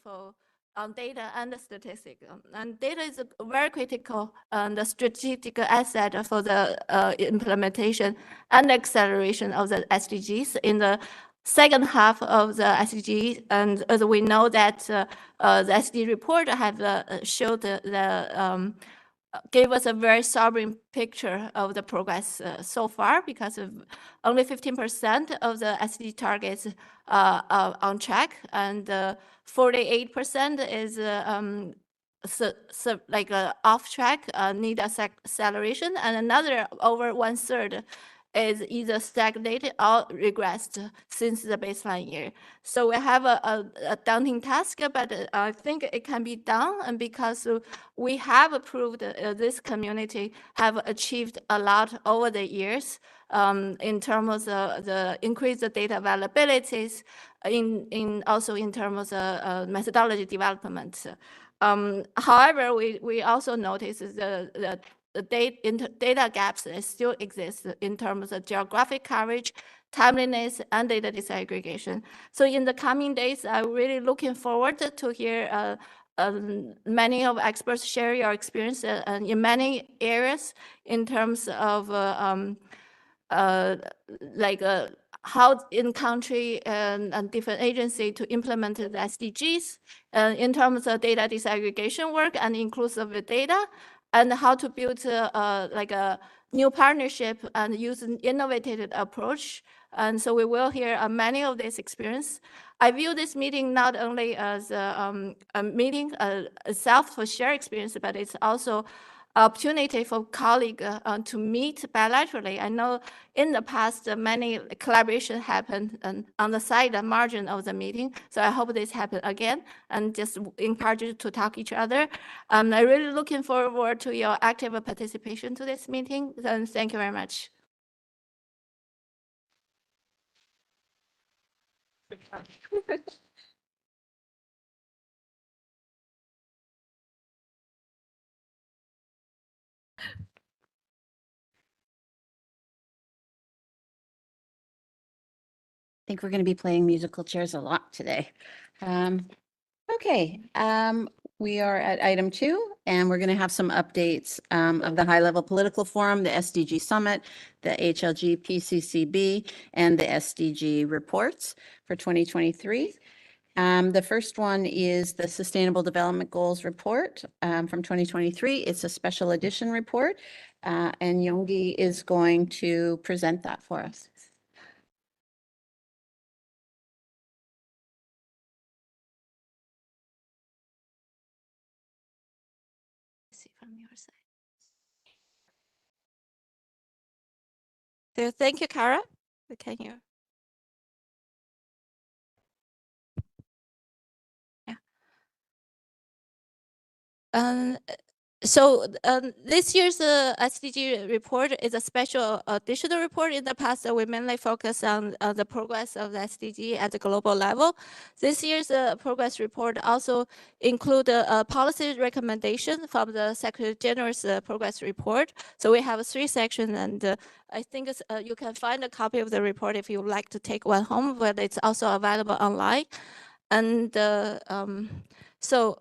for data and statistics. And data is a very critical and strategic asset for the implementation and acceleration of the SDGs in the second half of the SDG. And as we know that the SDG report have showed the gave us a very sobering picture of the progress so far, because of only 15% of the SDG targets are on track, and 48% is off track, need acceleration, and another over 1/3 is either stagnated or regressed since the baseline year. So we have a daunting task, but I think it can be done, and because we have proved this community have achieved a lot over the years in terms of the increased data availabilities, also in terms of methodology development. However, we also notice the data gaps that still exist in terms of geographic coverage, timeliness, and data disaggregation. So in the coming days, I'm really looking forward to hear many of experts share your experience in many areas in terms of how in country and different agency to implement the SDGs in terms of data disaggregation work and inclusive data, and how to build a new partnership and use an innovative approach. And so we will hear many of this experience. I view this meeting not only as a meeting itself for shared experience, but it's also opportunity for colleagues to meet bilaterally. I know in the past, many collaboration happened on the side and margin of the meeting. So I hope this happen again, and just encourage you to talk each other. I'm really looking forward to your active participation to this meeting. And thank you very much. I think we're going to be playing musical chairs a lot today. Okay, we are at item 2, and we're going to have some updates of the high-level political forum, the SDG summit, the HLG PCCB, and the SDG reports for 2023. The first one is the Sustainable Development Goals report from 2023. It's a special edition report, and Yonggi is going to present that for us. See from your side. So thank you, Kara. Can you? Yeah. So this year's SDG report is a special additional report. In the past, we mainly focus on the progress of the SDG at the global level. This year's progress report also include a policy recommendation from the Secretary General's progress report. So we have 3 sections, and I think you can find a copy of the report if you would like to take one home, but it's also available online. And so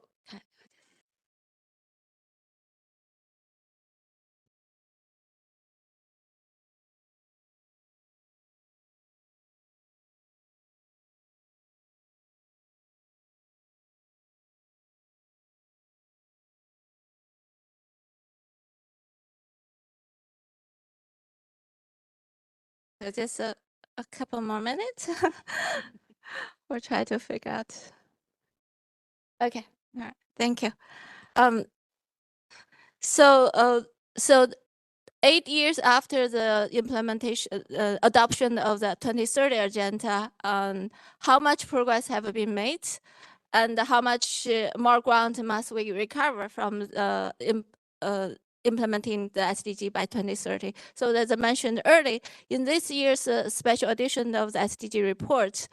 just a couple more minutes. We'll try to figure out. Okay, all right, thank you. So 8 years after the implementation, adoption of the 2030 agenda, how much progress have been made, and how much more ground must we recover from implementing the SDG by 2030. So as I mentioned earlier, in this year's special edition of the SDG report,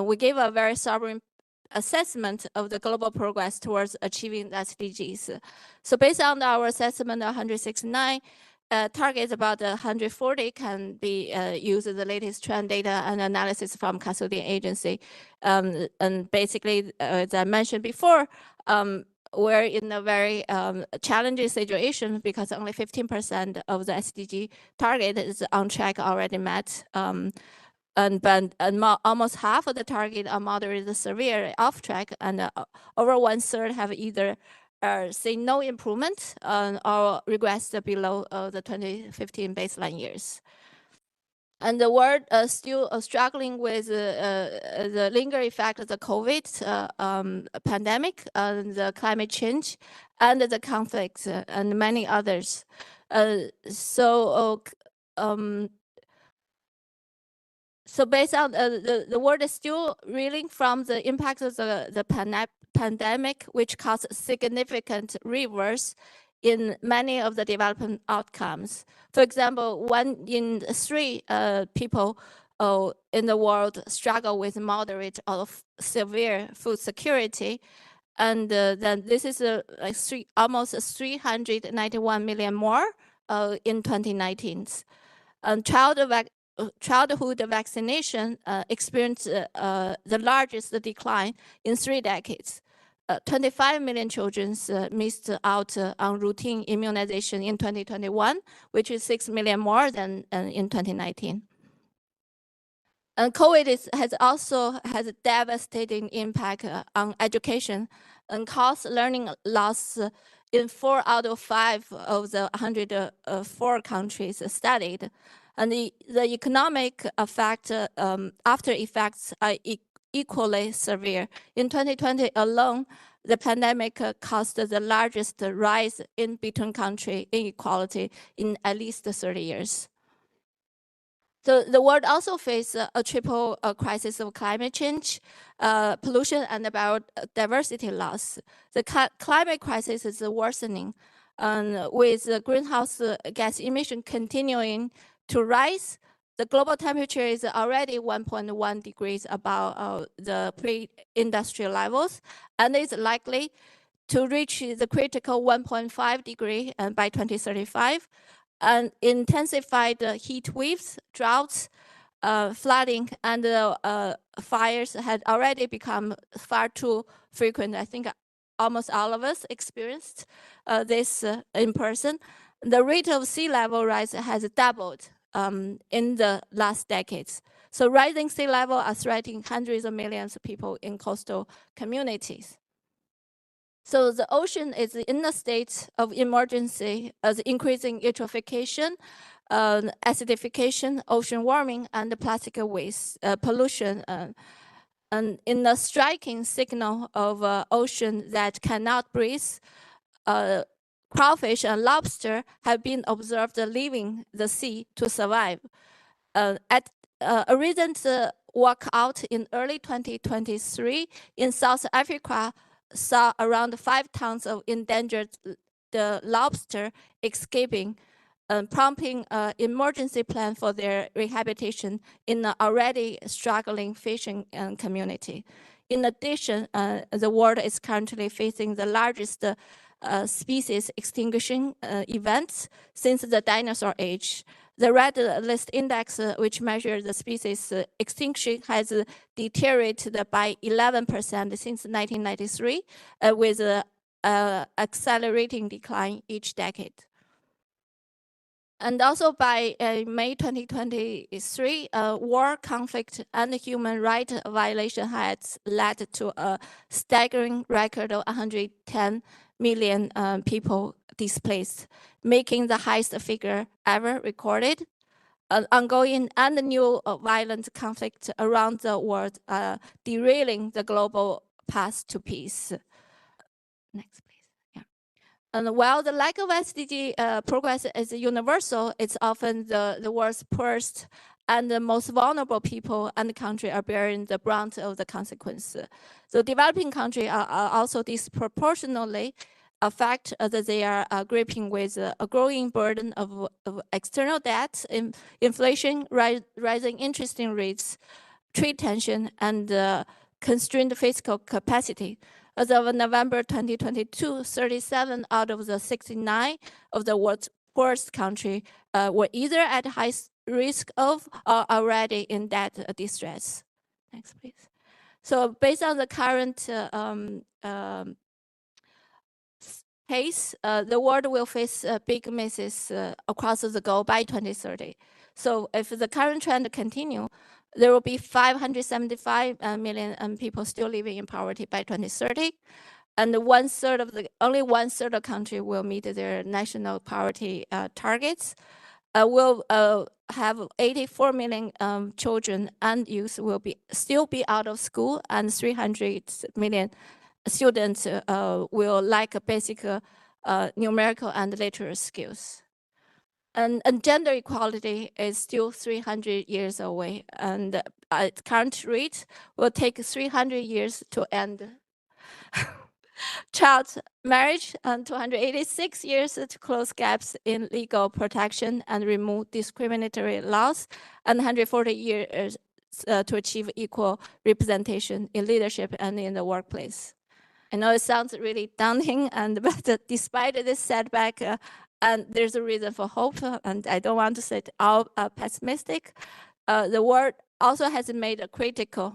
we gave a very sobering assessment of the global progress towards achieving the SDGs. So based on our assessment 169, targets about 140 can be used the latest trend data and analysis from custodian agency. And basically, as I mentioned before, we're in a very challenging situation because only 15% of the SDG target is on track already met. Almost half of the target are moderate severe off track, and over 1/3 have either seen no improvement or regressed below the 2015 baseline years. And the world still struggling with the lingering effect of the COVID pandemic, the climate change, and the conflicts, and many others. So based on the world is still reeling from the impact of the pandemic, which caused significant reverse in many of the development outcomes. For example, 1 in 3 people in the world struggle with moderate or severe food security. And then this is almost 391 million more in 2019. And childhood vaccination experienced the largest decline in 3 decades. 25 million children missed out on routine immunization in 2021, which is 6 million more than in 2019. And COVID has a devastating impact on education and caused learning loss in 4 out of 5 of the 104 countries studied. And the economic effect, after effects are equally severe. In 2020 alone, the pandemic caused the largest rise in between country inequality in at least 30 years. So the world also faces a triple crisis of climate change, pollution, and biodiversity loss. The climate crisis is worsening, with the greenhouse gas emission continuing to rise. The global temperature is already 1.1 degrees above the pre-industrial levels, and is likely to reach the critical 1.5 degree by 2035. And intensified heat waves, droughts, flooding, and fires had already become far too frequent. I think almost all of us experienced this in person. The rate of sea level rise has doubled in the last decades. So rising sea level are threatening hundreds of millions of people in coastal communities. So the ocean is in a state of emergency as increasing eutrophication, acidification, ocean warming, and plastic waste pollution. And in a striking signal of ocean that cannot breathe, crawfish and lobster have been observed leaving the sea to survive. At a recent walkout in early 2023 in South Africa, saw around 5 tons of endangered lobster escaping, prompting an emergency plan for their rehabilitation in an already struggling fishing community. In addition, the world is currently facing the largest species extinction events since the dinosaur age. The Red List Index, which measures the species extinction, has deteriorated by 11% since 1993, with an accelerating decline each decade. And also by May 2023, war, conflict, and human rights violation has led to a staggering record of 110 million people displaced, making the highest figure ever recorded. Ongoing and new violent conflict around the world, derailing the global path to peace. Next, please. Yeah. And while the lack of SDG progress is universal, it's often the worst poorest and the most vulnerable people and country are bearing the brunt of the consequence. So developing countries are also disproportionately affect that they are gripping with a growing burden of external debt, inflation, rising interest rates, trade tension, and constrained fiscal capacity. As of November 2022, 37 out of the 69 of the world's poorest country were either at high risk of or already in that distress. Next, please. So based on the current pace, the world will face big misses across the globe by 2030. So if the current trend continue, there will be 575 million people still living in poverty by 2030. And only 1/3 of country will meet their national poverty targets. Will have 84 million children and youth will still be out of school, and 300 million students will lack basic numerical and literary skills. And gender equality is still 300 years away, and at current rate will take 300 years to end. Child marriage and 286 years to close gaps in legal protection and remove discriminatory laws, and 140 years to achieve equal representation in leadership and in the workplace. I know it sounds really daunting, but despite this setback, and there's a reason for hope, and I don't want to say all pessimistic. The world also has made a critical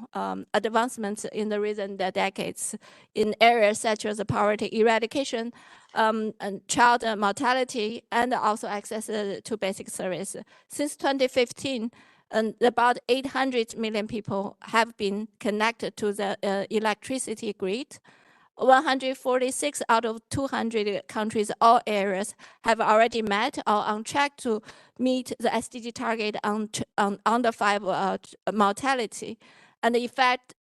advancements in the recent decades in areas such as poverty eradication, and child mortality, and also access to basic service. Since 2015, about 800 million people have been connected to the electricity grid. 146 out of 200 countries, all areas, have already met or on track to meet the SDG target on under 5 mortality. And the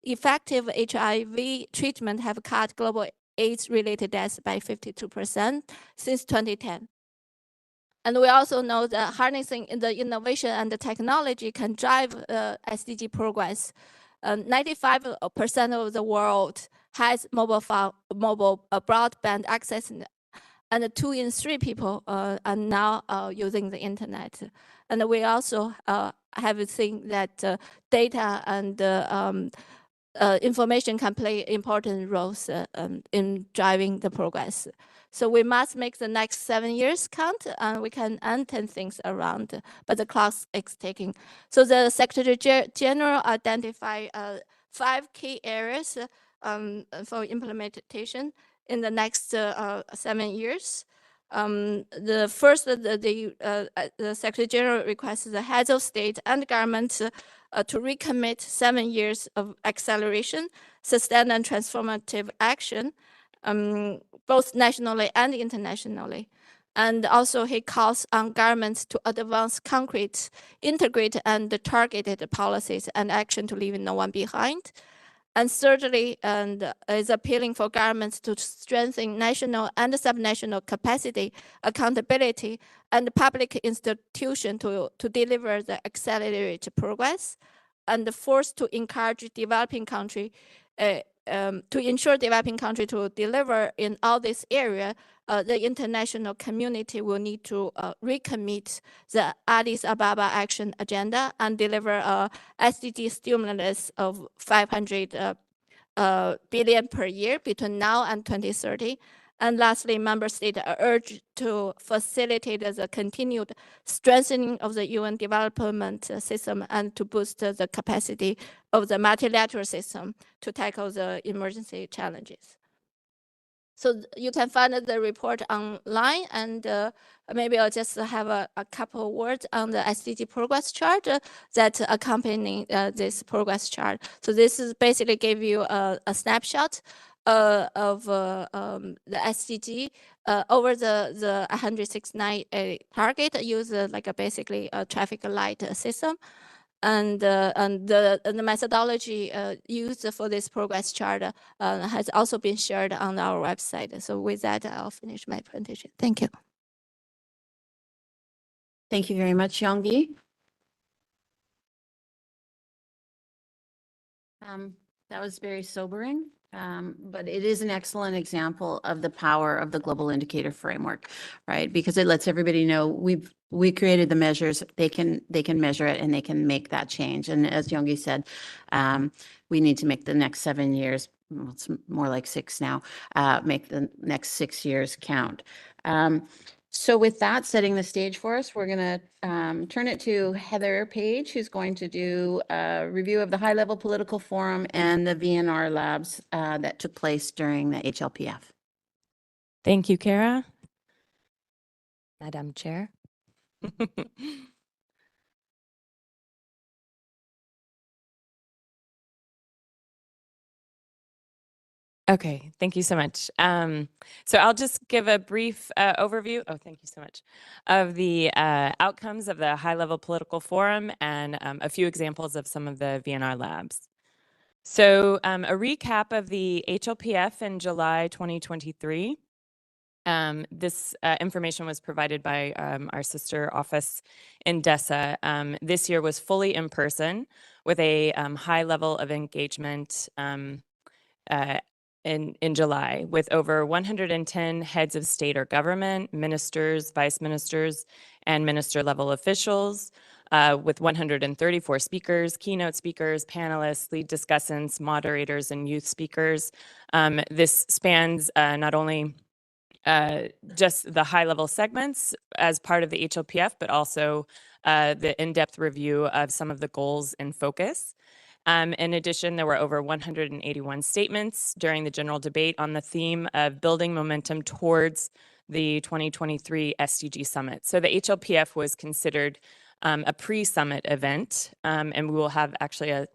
effective HIV treatment have cut global AIDS-related deaths by 52% since 2010. And we also know that harnessing the innovation and the technology can drive SDG progress. 95% of the world has mobile broadband access, and 2 in 3 people are now using the internet. And we also have seen that data and information can play important roles in driving the progress. So we must make the next 7 years count, and we can turn things around, but the clock is ticking. So the Secretary General identified 5 key areas for implementation in the next 7 years. The first, the Secretary General requests the heads of state and government to recommit 7 years of acceleration, sustained and transformative action, both nationally and internationally. And also he calls on governments to advance concrete, integrated and targeted policies and action to leave no one behind. And thirdly, is appealing for governments to strengthen national and subnational capacity, accountability, and public institution to deliver the accelerated progress. And the fourth, to encourage developing country, to ensure developing country to deliver in all this area, the international community will need to recommit the Addis Ababa Action Agenda and deliver a SDG stimulus of 500 billion per year between now and 2030. And lastly, member states are urged to facilitate the continued strengthening of the UN development system and to boost the capacity of the multilateral system to tackle the emergency challenges. So you can find the report online, and maybe I'll just have a couple words on the SDG progress chart that accompany this progress chart. So this is basically give you a snapshot of the SDG over the 169 target, use like basically a traffic light system. And the methodology used for this progress chart has also been shared on our website. So with that, I'll finish my presentation. Thank you. Thank you very much, Yonggi. That was very sobering, but it is an excellent example of the power of the global indicator framework, right? Because it lets everybody know we created the measures, they can measure it and they can make that change. And as Yonggi said, we need to make the next 7 years, well, it's more like 6 now, make the next 6 years count. So with that, setting the stage for us, we're going to turn it to Heather Page, who's going to do a review of the high-level political forum and the VNR labs that took place during the HLPF. Thank you, Kara. Madam Chair. Okay, thank you so much. So I'll just give a brief overview, thank you so much, of the outcomes of the high-level political forum and a few examples of some of the VNR labs. So a recap of the HLPF in July 2023. This information was provided by our sister office in DESA. This year was fully in person with a high level of engagement in July, with over 110 heads of state or government, ministers, vice ministers, and minister level officials, with 134 speakers, keynote speakers, panelists, lead discussants, moderators, and youth speakers. This spans not only just the high level segments as part of the HLPF, but also the in-depth review of some of the goals and focus. In addition, there were over 181 statements during the general debate on the theme of building momentum towards the 2023 SDG Summit. So the HLPF was considered a pre-summit event, and we will have actually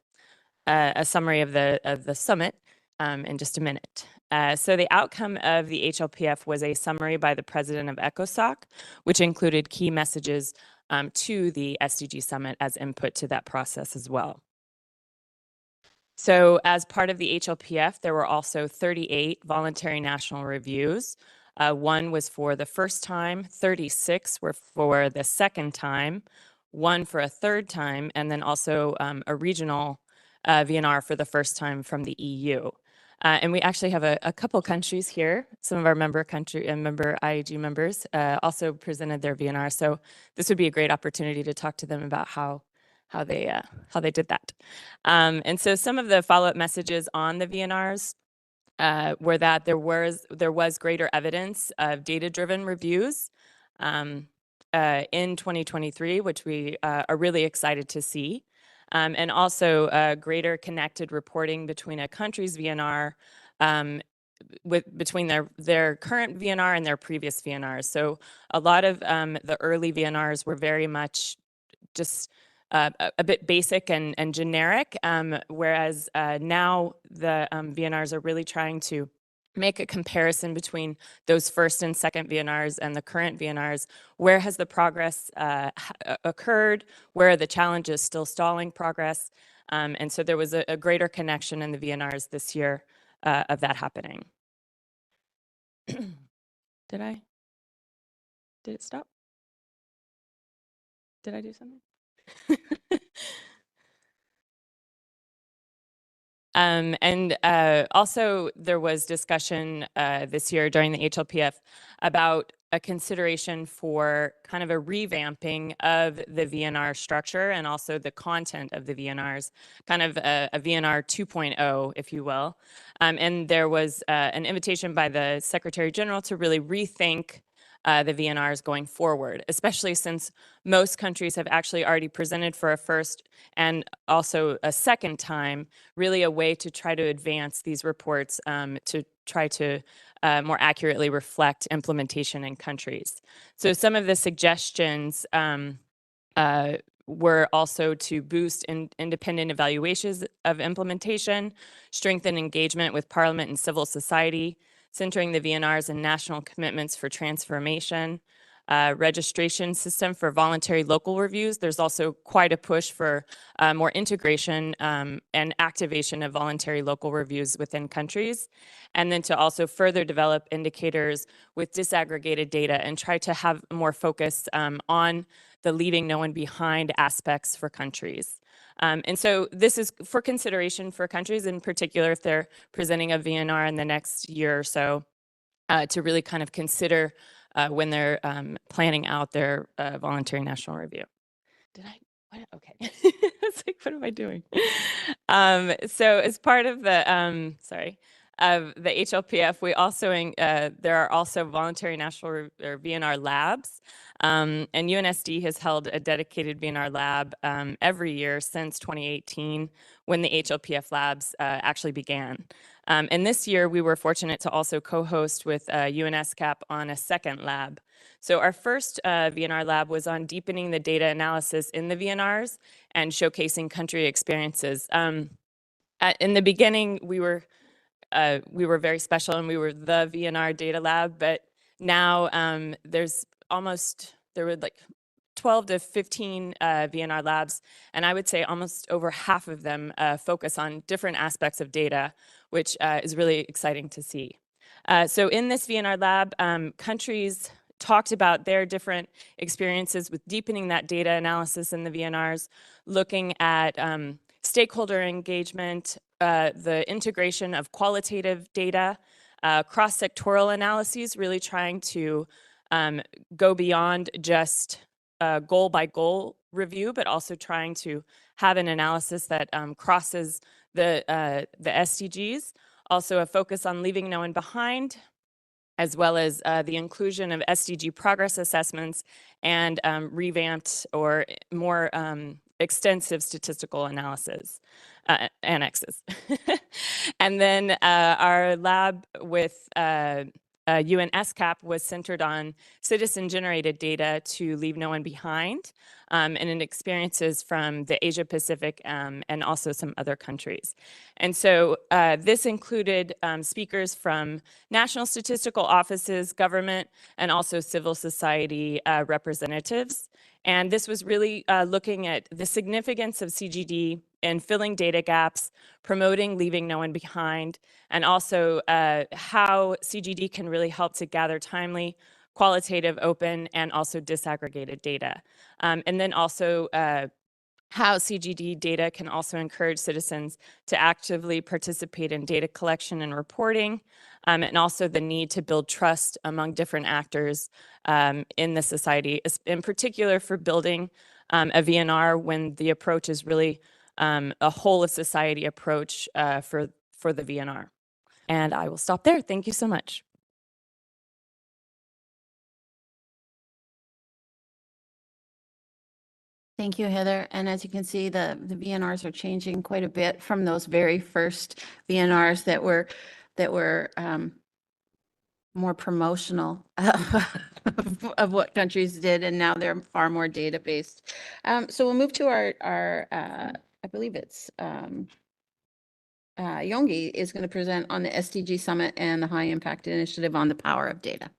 a summary of the summit in just a minute. So the outcome of the HLPF was a summary by the president of ECOSOC, which included key messages to the SDG Summit as input to that process as well. So as part of the HLPF, there were also 38 voluntary national reviews. One was for the first time, 36 were for the second time, one for a third time, and then also a regional VNR for the first time from the EU. And we actually have a couple countries here. Some of our member IAEG members also presented their VNR. So this would be a great opportunity to talk to them about how they did that. And so some of the follow-up messages on the VNRs were that there was greater evidence of data-driven reviews in 2023, which we are really excited to see. And also greater connected reporting between a country's VNR between their current VNR and their previous VNRs. So a lot of the early VNRs were very much just a bit basic and generic, whereas now the VNRs are really trying to make a comparison between those first and second VNRs and the current VNRs. Where has the progress occurred? Where are the challenges still stalling progress? And so there was a greater connection in the VNRs this year of that happening. Did it stop? Did I do something? And also there was discussion this year during the HLPF about a consideration for kind of a revamping of the VNR structure and also the content of the VNRs, kind of a VNR 2.0, if you will. And there was an invitation by the Secretary General to really rethink the VNRs going forward, especially since most countries have actually already presented for a first and also a second time, really a way to try to advance these reports to try to more accurately reflect implementation in countries. So some of the suggestions were also to boost independent evaluations of implementation, strengthen engagement with Parliament and civil society, centering the VNRs and national commitments for transformation, registration system for voluntary local reviews. There's also quite a push for more integration and activation of voluntary local reviews within countries, and then to also further develop indicators with disaggregated data and try to have more focus on the leaving no one behind aspects for countries. And so this is for consideration for countries, in particular if they're presenting a VNR in the next year or so, to really kind of consider when they're planning out their voluntary national review. Did I? What? Okay. It's like, what am I doing? So as part of the, of the HLPF, we also there are also voluntary national or VNR labs, and UNSD has held a dedicated VNR lab every year since 2018, when the HLPF labs actually began. And this year, we were fortunate to also co-host with UNSCAP on a second lab. So our first VNR lab was on deepening the data analysis in the VNRs and showcasing country experiences. In the beginning, we were very special and we were the VNR data lab, but now there were like 12 to 15 VNR labs, and I would say almost over half of them focus on different aspects of data, which is really exciting to see. So in this VNR lab, countries talked about their different experiences with deepening that data analysis in the VNRs, looking at stakeholder engagement, the integration of qualitative data, cross-sectoral analyses, really trying to go beyond just goal-by-goal review, but also trying to have an analysis that crosses the SDGs. Also a focus on leaving no one behind, as well as the inclusion of SDG progress assessments and revamped or more extensive statistical analysis annexes. And then our lab with UNSCAP was centered on citizen-generated data to leave no one behind, and in experiences from the Asia Pacific and also some other countries. And so this included speakers from national statistical offices, government, and also civil society representatives. And this was really looking at the significance of CGD in filling data gaps, promoting leaving no one behind, and also how CGD can really help to gather timely, qualitative, open, and also disaggregated data. And then also how CGD data can also encourage citizens to actively participate in data collection and reporting, and also the need to build trust among different actors in the society, in particular for building a VNR when the approach is really a whole of society approach for the VNR. And I will stop there. Thank you so much. Thank you, Heather. And as you can see, the VNRs are changing quite a bit from those very first VNRs that were more promotional of what countries did, and now they're far more data-based. So we'll move to our I believe it's Yongi is going to present on the SDG Summit and the High Impact Initiative on the power of data.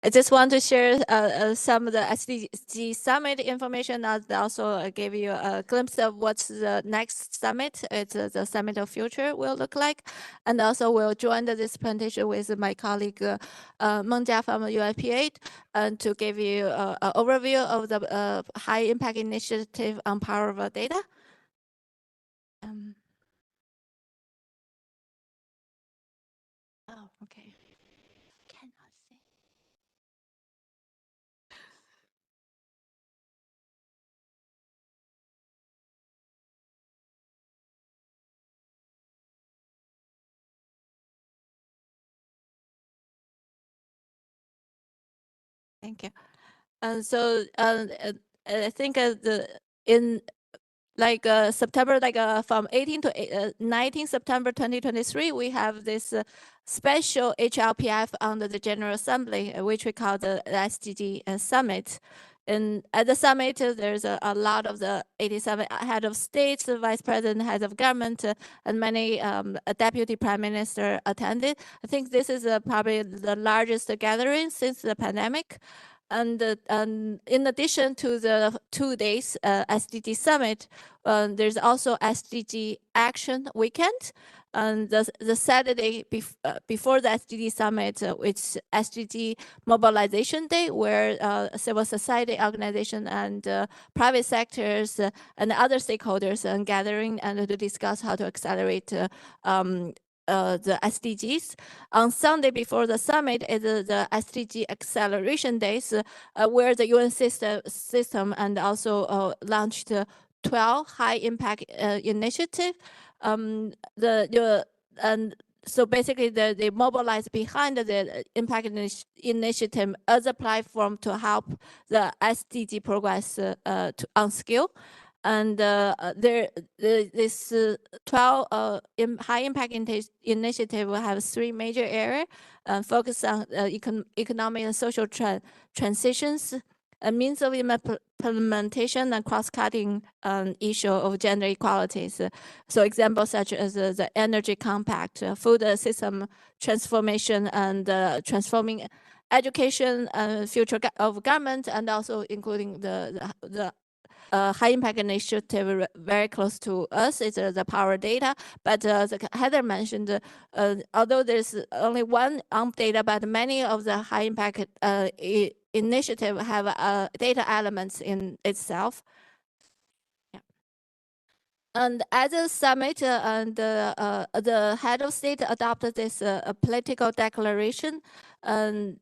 I just want to share some of the SDG Summit information. I'll also give you a glimpse of what's the next summit. It's the Summit of Future will look like. And also we'll join this presentation with my colleague Meng Jia from UIP8 to give you an overview of the High Impact Initiative on Power of Data. Oh, okay. Cannot see. Thank you. And so I think in September, from 18 to 19 September 2023, we have this special HLPF under the General Assembly, which we call the SDG Summit. And at the summit, there's a lot of the 87 head of states, the vice president, heads of government, and many deputy prime minister attended. I think this is probably the largest gathering since the pandemic. And in addition to the 2 days SDG Summit, there's also SDG Action Weekend. And the Saturday before the SDG Summit, it's SDG Mobilization Day, where civil society organization and private sectors and other stakeholders are gathering and to discuss how to accelerate the SDGs. On Sunday before the summit is the SDG Acceleration Days, where the UN system and also launched 12 high impact initiative. So basically, they mobilize behind the impact initiative as a platform to help the SDG progress on skill. And this 12 high impact initiative will have 3 major areas, focus on economic and social transitions, a means of implementation and cross-cutting issue of gender equalities. So examples such as the energy compact, food system transformation, and transforming education, future of government, and also including the high impact initiative very close to us is the power data. But Heather mentioned, although there's only one data, but many of the high impact initiative have data elements in itself. Yeah. And at the summit, the head of state adopted this political declaration and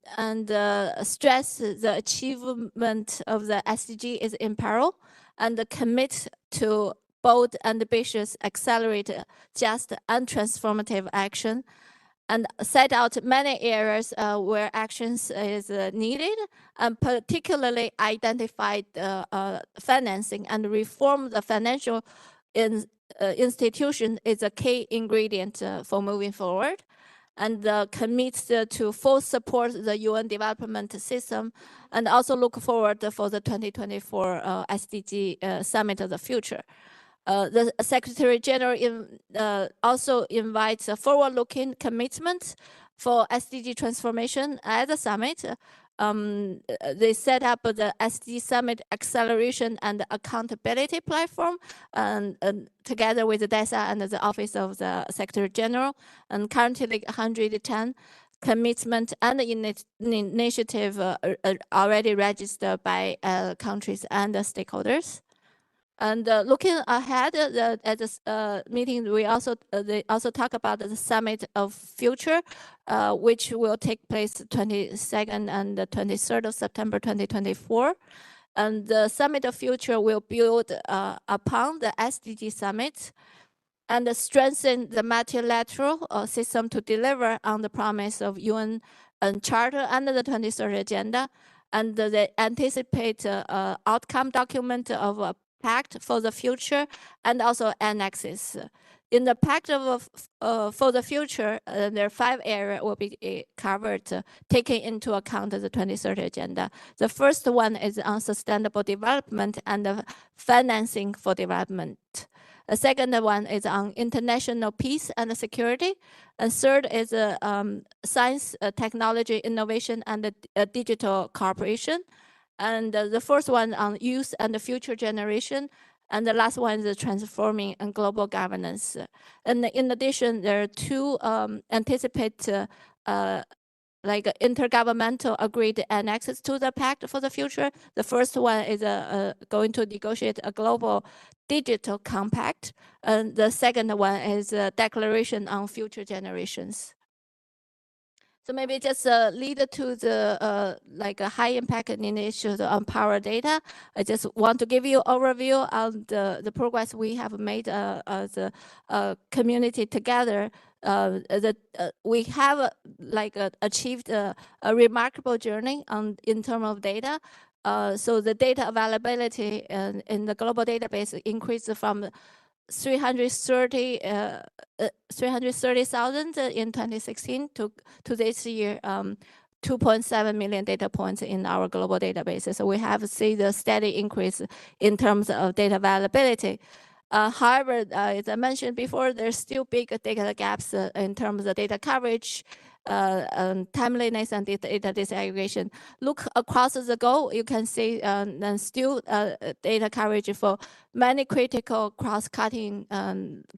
stress the achievement of the SDG is in peril, and commit to bold, ambitious, accelerated, just, and transformative action, and set out many areas where actions is needed, and particularly identified financing and reform the financial institution is a key ingredient for moving forward, and commits to full support the UN development system, and also look forward for the 2024 SDG Summit of the Future. The Secretary General also invites a forward-looking commitment for SDG transformation at the summit. They set up the SDG Summit Acceleration and Accountability Platform, and together with the DESA and the Office of the Secretary General, and currently 110 commitment and initiative already registered by countries and stakeholders. And looking ahead at this meeting, they also talk about the Summit of Future, which will take place 22nd and 23rd of September 2024. And the Summit of Future will build upon the SDG Summit and strengthen the multilateral system to deliver on the promise of UN Charter under the 2030 Agenda. And they anticipate outcome document of a Pact for the Future and also annexes. In the Pact for the Future, there are 5 areas will be covered, taking into account the 2030 Agenda. The first one is on sustainable development and financing for development. The second one is on international peace and security. And third is science, technology, innovation, and digital cooperation. And the fourth one on youth and the future generation. And the last one is transforming and global governance. And in addition, there are 2 anticipate like intergovernmental agreed annexes to the Pact for the Future. The first one is going to negotiate a global digital compact. And the second one is a declaration on future generations. So maybe just lead to the like a high impact initiative on power data. I just want to give you overview on the progress we have made as a community together. We have achieved a remarkable journey in terms of data. So the data availability in the global database increased from 330,000 in 2016 to this year, 2.7 million data points in our global database. So we have seen the steady increase in terms of data availability. However, as I mentioned before, there's still big data gaps in terms of data coverage, timeliness, and data disaggregation. Look across the globe, you can see then still data coverage for many critical cross-cutting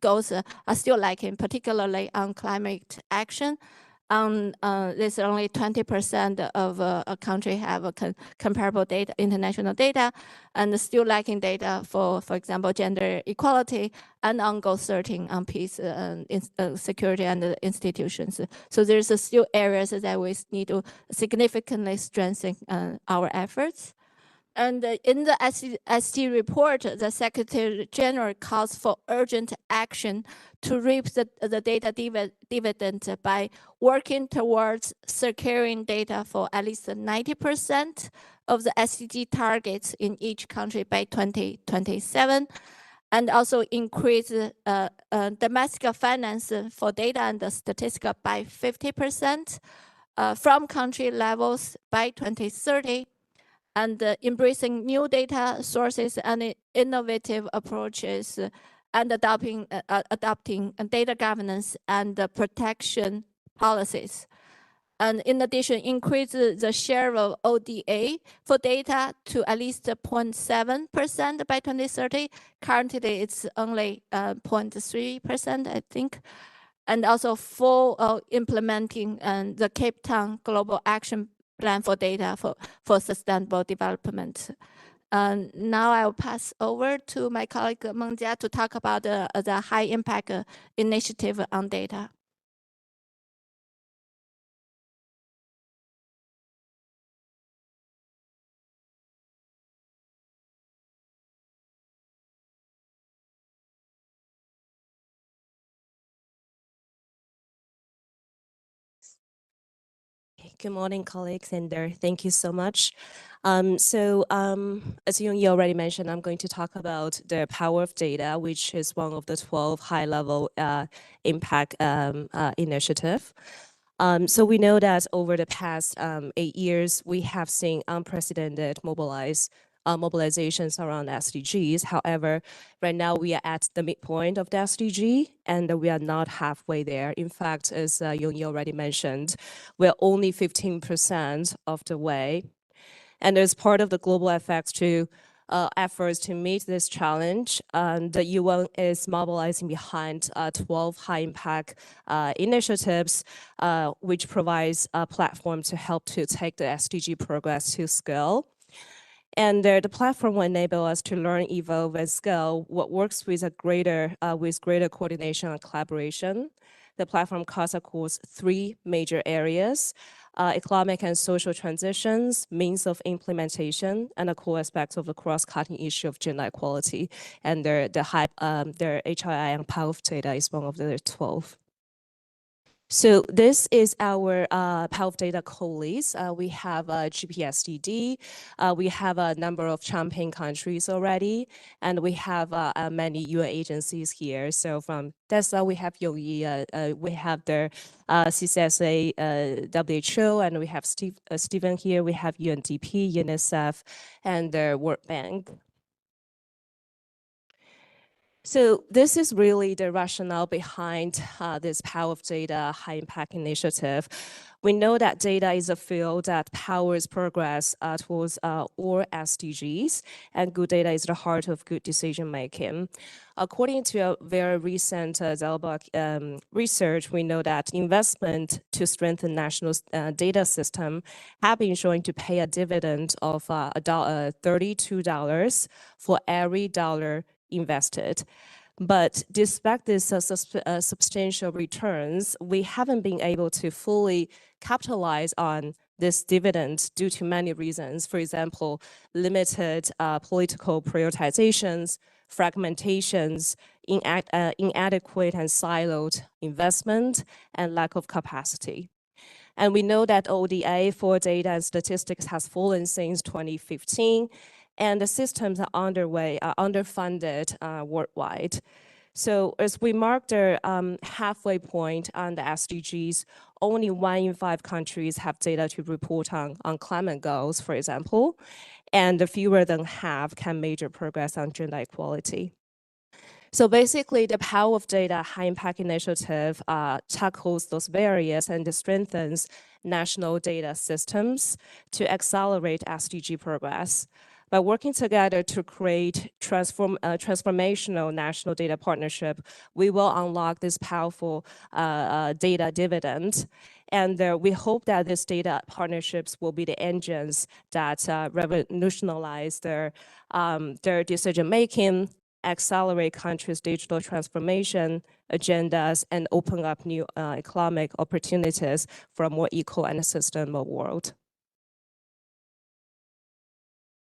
goals are still lacking, particularly on climate action. There's only 20% of a country have a comparable data, international data, and still lacking data for example, gender equality and on-goal 13 on peace, security and institutions. So there's still areas that we need to significantly strengthen our efforts. And in the SD report, the Secretary General calls for urgent action to reap the data dividend by working towards securing data for at least 90% of the SDG targets in each country by 2027, and also increase domestic finance for data and statistics by 50% from country levels by 2030. And embracing new data sources and innovative approaches, and adopting data governance and protection policies. And in addition, increase the share of ODA for data to at least 0.7% by 2030. Currently, it's only 0.3%, I think. And also full implementing the Cape Town Global Action Plan for data for sustainable development. Now I'll pass over to my colleague Meng Jia to talk about the high impact initiative on data. Good morning, colleagues, and thank you so much. As you already mentioned, I'm going to talk about the power of data, which is one of the 12 high-level impact initiative. So we know that over the past 8 years, we have seen unprecedented mobilizations around SDGs. However, right now we are at the midpoint of the SDG, and we are not halfway there. In fact, as Yong-Yi already mentioned, we're only 15% of the way. And as part of the global efforts to meet this challenge, the UN is mobilizing behind 12 high-impact initiatives, which provides a platform to help to take the SDG progress to scale. And the platform will enable us to learn, evolve, and scale what works with greater coordination and collaboration. The platform cuts across 3 major areas: economic and social transitions, means of implementation, and a core aspect of the cross-cutting issue of gender equality. And their HII and power of data is one of the 12. So this is our power of data co-leads. We have GPSDD. We have a number of champion countries already, and we have many UN agencies here. So from DESA, we have Yong-Yi, we have the CCSA, WHO, and we have Stephen here. We have UNDP, UNICEF, and the World Bank. So this is really the rationale behind this Power of Data High Impact Initiative. We know that data is a field that powers progress towards all SDGs, and good data is the heart of good decision making. According to a very recent Zellbuck research, we know that investment to strengthen national data system have been showing to pay a dividend of $32 for every dollar invested. But despite this substantial returns, we haven't been able to fully capitalize on this dividend due to many reasons. For example, limited political prioritizations, fragmentations, inadequate and siloed investment, and lack of capacity. And we know that ODA for data and statistics has fallen since 2015, and the systems are underfunded worldwide. So as we mark the halfway point on the SDGs, only 1 in 5 countries have data to report on climate goals, for example, and fewer than half can measure progress on gender equality. So basically, the Power of Data High Impact Initiative tackles those barriers and strengthens national data systems to accelerate SDG progress. By working together to create transformational national data partnership, we will unlock this powerful data dividend. And we hope that these data partnerships will be the engines that revolutionize their decision-making, accelerate countries' digital transformation agendas, and open up new economic opportunities for a more equal and sustainable world.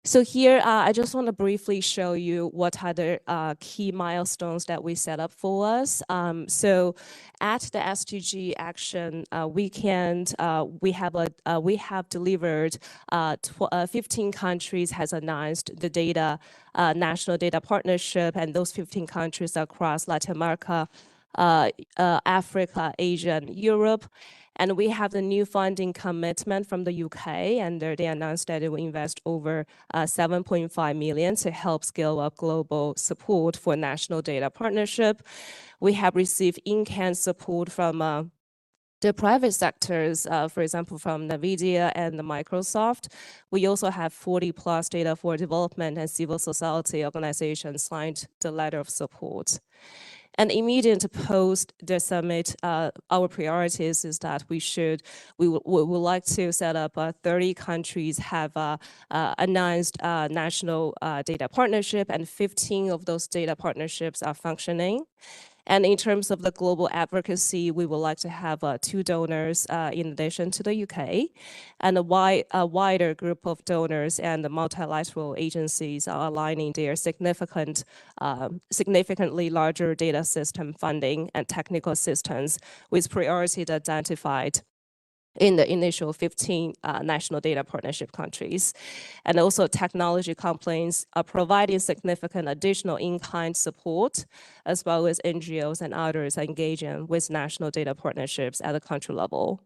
So here, I just want to briefly show you what are the key milestones that we set up for us. So at the SDG Action Weekend, we have delivered 15 countries has announced the data national data partnership, and those 15 countries across Latin America, Africa, Asia, and Europe. And we have the new funding commitment from the UK, and they announced that it will invest over 7.5 million to help scale up global support for national data partnership. We have received in-kind support from the private sectors, for example, from NVIDIA and Microsoft. We also have 40 plus data for development and civil society organizations signed the letter of support. And immediate post the summit, our priorities is that we would like to set up 30 countries have announced national data partnership, and 15 of those data partnerships are functioning. And in terms of the global advocacy, we would like to have 2 donors in addition to the UK, and a wider group of donors and the multilateral agencies are aligning their significantly larger data system funding and technical assistance with priorities identified in the initial 15 national data partnership countries. And also technology companies are providing significant additional in-kind support, as well as NGOs and others are engaging with national data partnerships at the country level.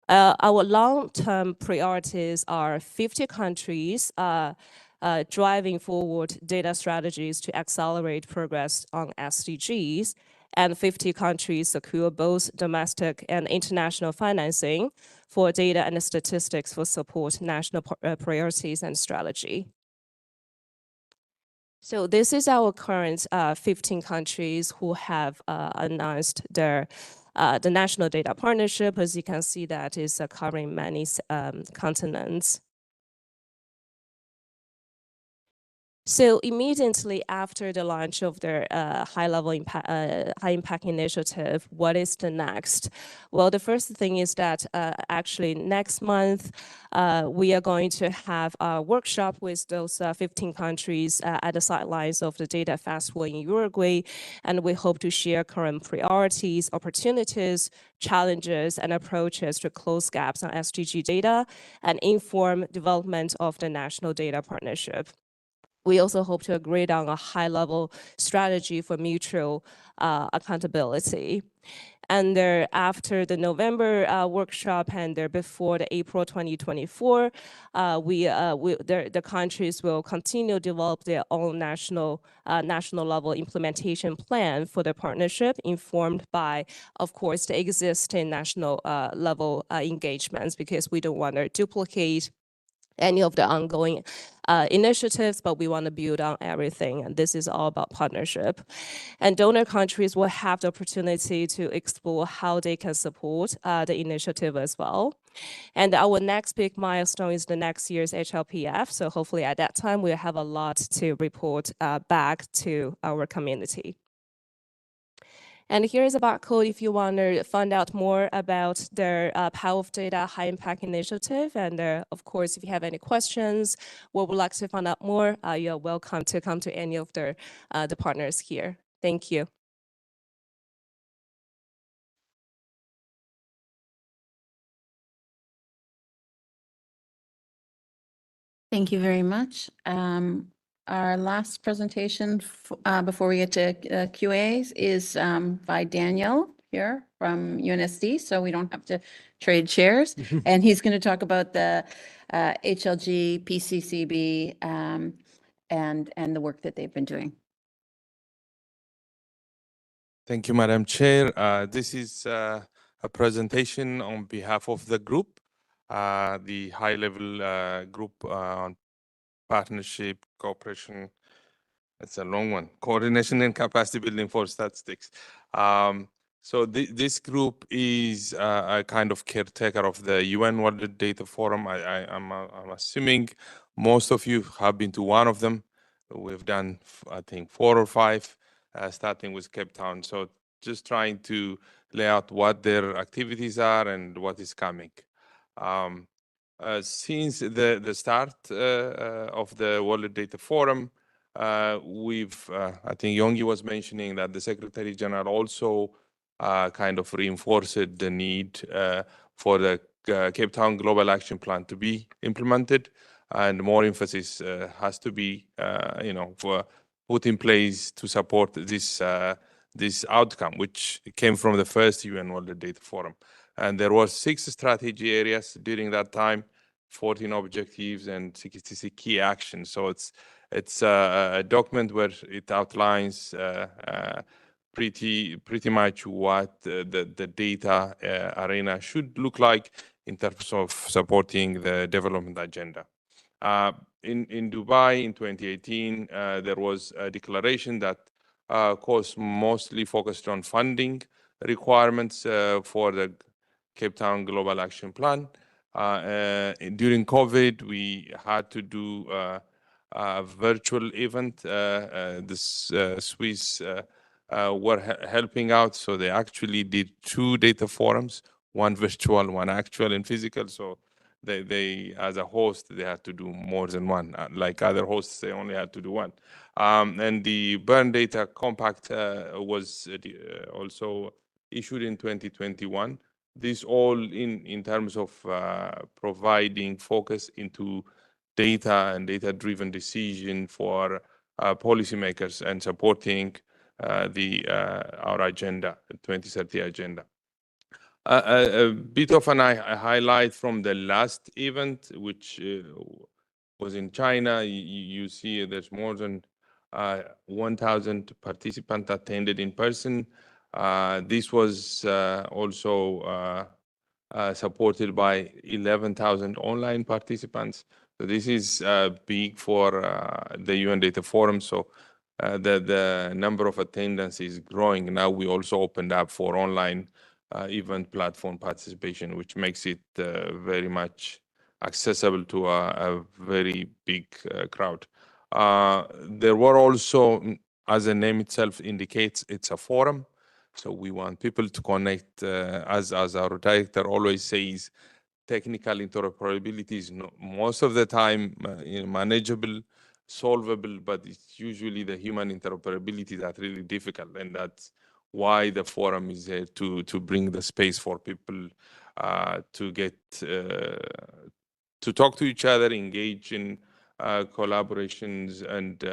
Our long-term priorities are 50 countries driving forward data strategies to accelerate progress on SDGs, and 50 countries secure both domestic and international financing for data and statistics for support national priorities and strategy. So this is our current 15 countries who have announced their the national data partnership. As you can see, that is covering many continents. So immediately after the launch of their high impact initiative, what is the next? Well, the first thing is that actually next month, we are going to have a workshop with those 15 countries at the sidelines of the Data Festival in Uruguay. And we hope to share current priorities, opportunities, challenges, and approaches to close gaps on SDG data and inform development of the national data partnership. We also hope to agree on a high-level strategy for mutual accountability. And after the November workshop and before the April 2024, the countries will continue to develop their own national level implementation plan for the partnership, informed by, of course, the existing national level engagements, because we don't want to duplicate any of the ongoing initiatives, but we want to build on everything. And this is all about partnership. And donor countries will have the opportunity to explore how they can support the initiative as well. And our next big milestone is the next year's HLPF. So hopefully at that time, we'll have a lot to report back to our community. And here is a barcode if you want to find out more about their Power of Data High Impact Initiative. And of course, if you have any questions or would like to find out more, you're welcome to come to any of the partners here. Thank you. Thank you very much. Our last presentation before we get to QAs is by Daniel here from UNSD, so we don't have to trade chairs. And he's going to talk about the HLG, PCCB, and the work that they've been doing. Thank you, Madam Chair. This is a presentation on behalf of the group, the high-level group on partnership, cooperation. It's a long one. Coordination and capacity building for statistics. So this group is a kind of caretaker of the UN World Data Forum. I'm assuming most of you have been to one of them. We've done, I think, 4 or 5, starting with Cape Town. So just trying to lay out what their activities are and what is coming. Since the start of the World Data Forum, we've, I think Yongi was mentioning that the Secretary General also kind of reinforced the need for the Cape Town Global Action Plan to be implemented, and more emphasis has to be, put in place to support this outcome, which came from the first UN World Data Forum. And there were 6 strategy areas during that time, 14 objectives and 66 key actions. So it's a document where it outlines pretty much what the data arena should look like in terms of supporting the development agenda. In Dubai in 2018, there was a declaration that course mostly focused on funding requirements for the Cape Town Global Action Plan. During COVID, we had to do a virtual event. This Swiss were helping out, so they actually did 2 data forums, one virtual, one actual and physical. So they as a host, they had to do more than one. Like other hosts, they only had to do one. And the Burn Data Compact was also issued in 2021. This all in terms of providing focus into data and data-driven decision for policymakers and supporting our agenda, 2030 agenda. A bit of a highlight from the last event, which was in China. You see there's more than 1,000 participants attended in person. This was also supported by 11,000 online participants. So this is big for the UN Data Forum. So the number of attendance is growing. Now we also opened up for online event platform participation, which makes it very much accessible to a very big crowd. There were also, as the name itself indicates, it's a forum. So we want people to connect, as our director always says, technical interoperability is most of the time manageable, solvable, but it's usually the human interoperability that's really difficult, and that's why the forum is there to bring the space for people to get to talk to each other, engage in collaborations, and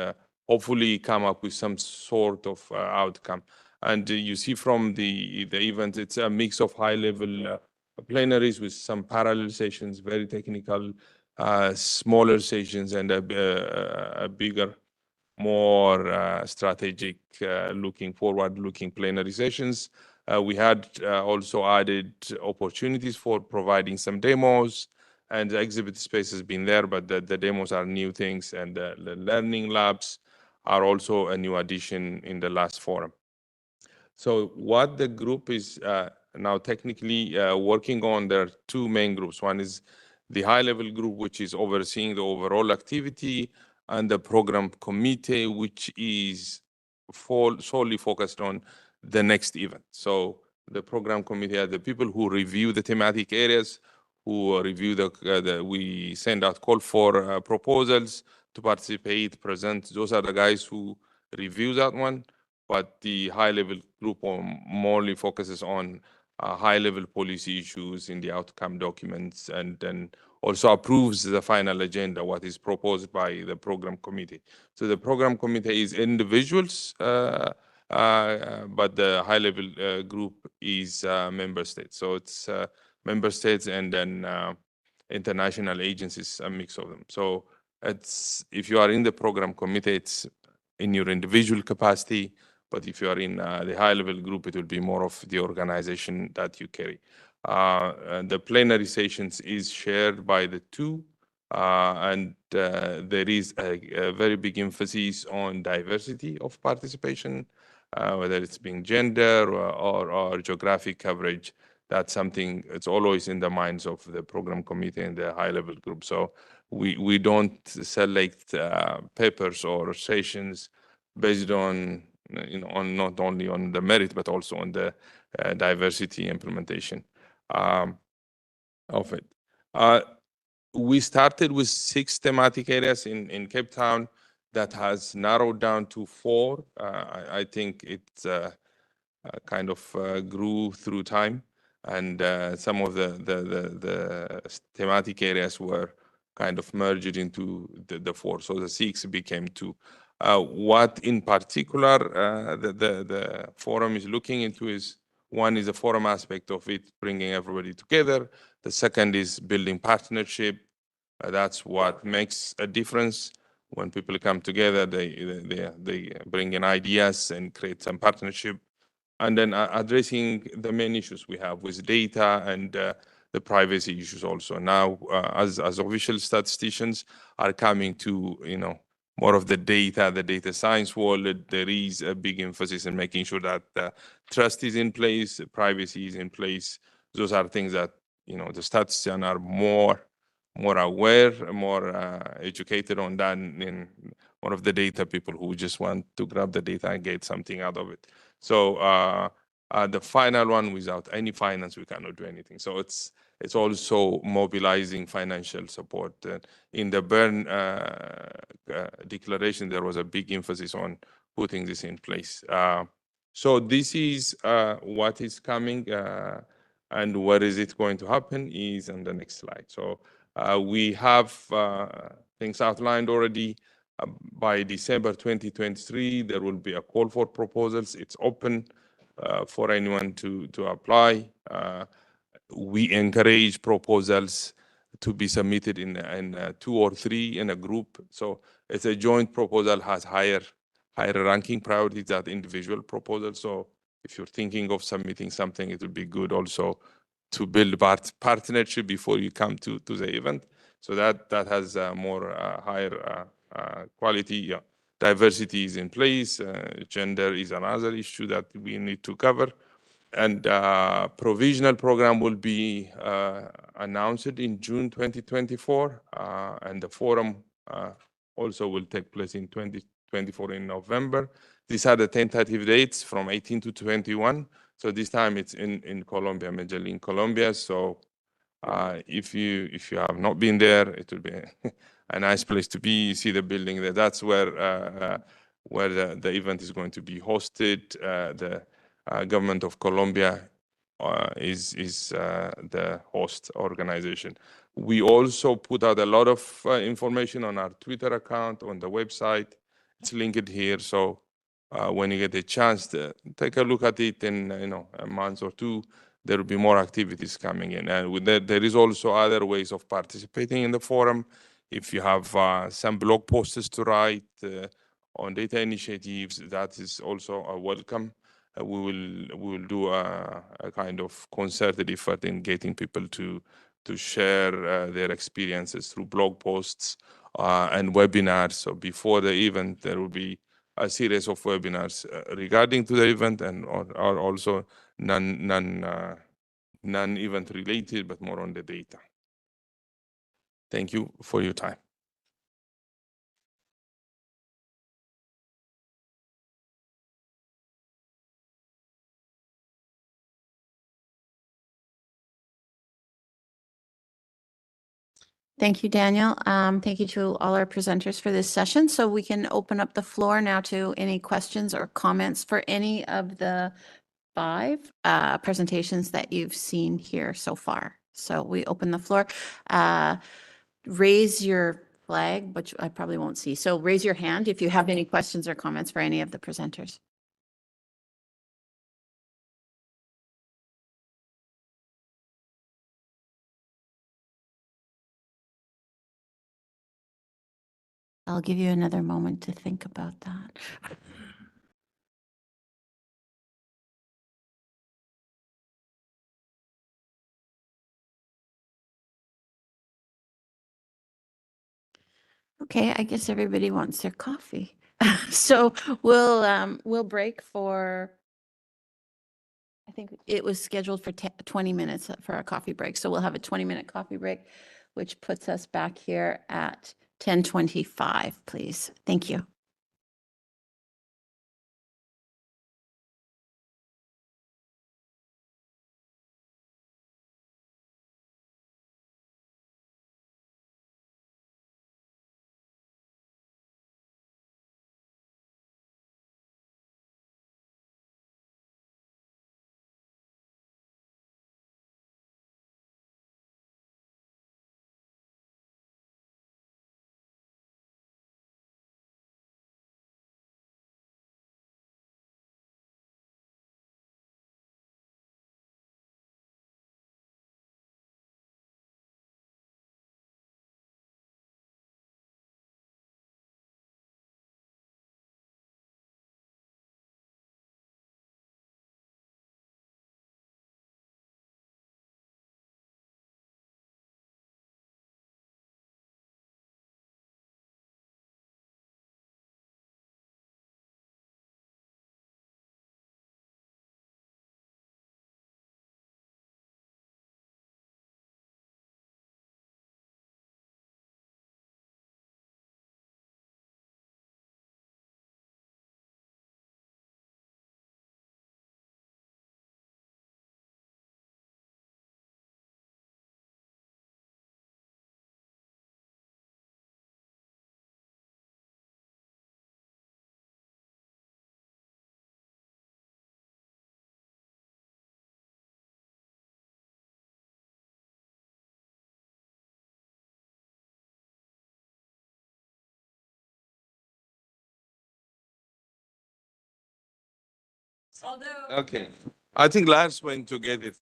hopefully come up with some sort of outcome. And you see from the event, it's a mix of high-level plenaries with some parallel sessions, very technical, smaller sessions, and a bigger, more strategic, forward-looking plenary sessions. We had also added opportunities for providing some demos, and the exhibit space has been there, but the demos are new things, and the learning labs are also a new addition in the last forum. So what the group is now technically working on, there are 2 main groups. One is the high-level group, which is overseeing the overall activity, and the program committee, which is solely focused on the next event. So the program committee are the people who review the thematic areas, who review we send out call for proposals to participate, present. Those are the guys who review that one. But the high-level group morely focuses on high-level policy issues in the outcome documents, and then also approves the final agenda, what is proposed by the program committee. So the program committee is individuals, but the high-level group is member states. So it's member states and then international agencies, a mix of them. So it's, if you are in the program committee, it's in your individual capacity. But if you are in the high-level group, it will be more of the organization that you carry. The plenary sessions is shared by the 2, and there is a very big emphasis on diversity of participation. whether it's being gender or geographic coverage. That's something, it's always in the minds of the program committee and the high-level group. So we don't select papers or sessions based on, on not only on the merit, but also on the diversity implementation of it. We started with 6 thematic areas in Cape Town that has narrowed down to 4. I think it kind of grew through time, and some of the thematic areas were kind of merged into the 4. So the 6 became 2. What in particular the forum is looking into is, one is the forum aspect of it, bringing everybody together. The second is building partnership. That's what makes a difference. When people come together, they bring in ideas and create some partnership. And then addressing the main issues we have with data and the privacy issues also. Now, as official statisticians are coming to, more of the data science world, there is a big emphasis in making sure that trust is in place, privacy is in place. Those are things that, the statisticians are more aware, more educated on than in one of the data people who just want to grab the data and get something out of it. So the final one, without any finance, we cannot do anything. So it's also mobilizing financial support. In the Bern declaration, there was a big emphasis on putting this in place. So this is what is coming, and where is it going to happen is on the next slide. So we have things outlined already. By December 2023, there will be a call for proposals. It's open for anyone to apply. We encourage proposals to be submitted in 2 or 3 in a group. So it's a joint proposal, has higher ranking priorities than individual proposals. So if you're thinking of submitting something, it would be good also to build partnership before you come to the event. So that has more higher quality. Yeah. Diversity is in place. Gender is another issue that we need to cover. And provisional program will be announced in June 2024. And the forum also will take place in 2024 in November. These are the tentative dates from 18 to 21. So this time it's in Colombia, Medellin, Colombia. So if you have not been there, it will be a nice place to be. You see the building there. That's where the event is going to be hosted. The government of Colombia is the host organization. We also put out a lot of information on our Twitter account, on the website. It's linked here. So when you get a chance to take a look at it in a month or 2, there will be more activities coming in. And with that, there is also other ways of participating in the forum. If you have some blog posts to write on data initiatives, that is also a welcome. We will do a kind of concerted effort in getting people to share their experiences through blog posts and webinars. So before the event, there will be a series of webinars regarding to the event, and are also non-event related, but more on the data. Thank you for your time. Thank you, Daniel. Thank you to all our presenters for this session. So we can open up the floor now to any questions or comments for any of the 5 presentations that you've seen here so far. So we open the floor. Raise your flag, which I probably won't see. So raise your hand if you have any questions or comments for any of the presenters. I'll give you another moment to think about that. Okay, I guess everybody wants their coffee. So we'll break for, I think it was scheduled for 20 minutes for our coffee break. So we'll have a 20-minute coffee break, which puts us back here at 10:25, please. Thank you. Okay. I think Lars went to get it.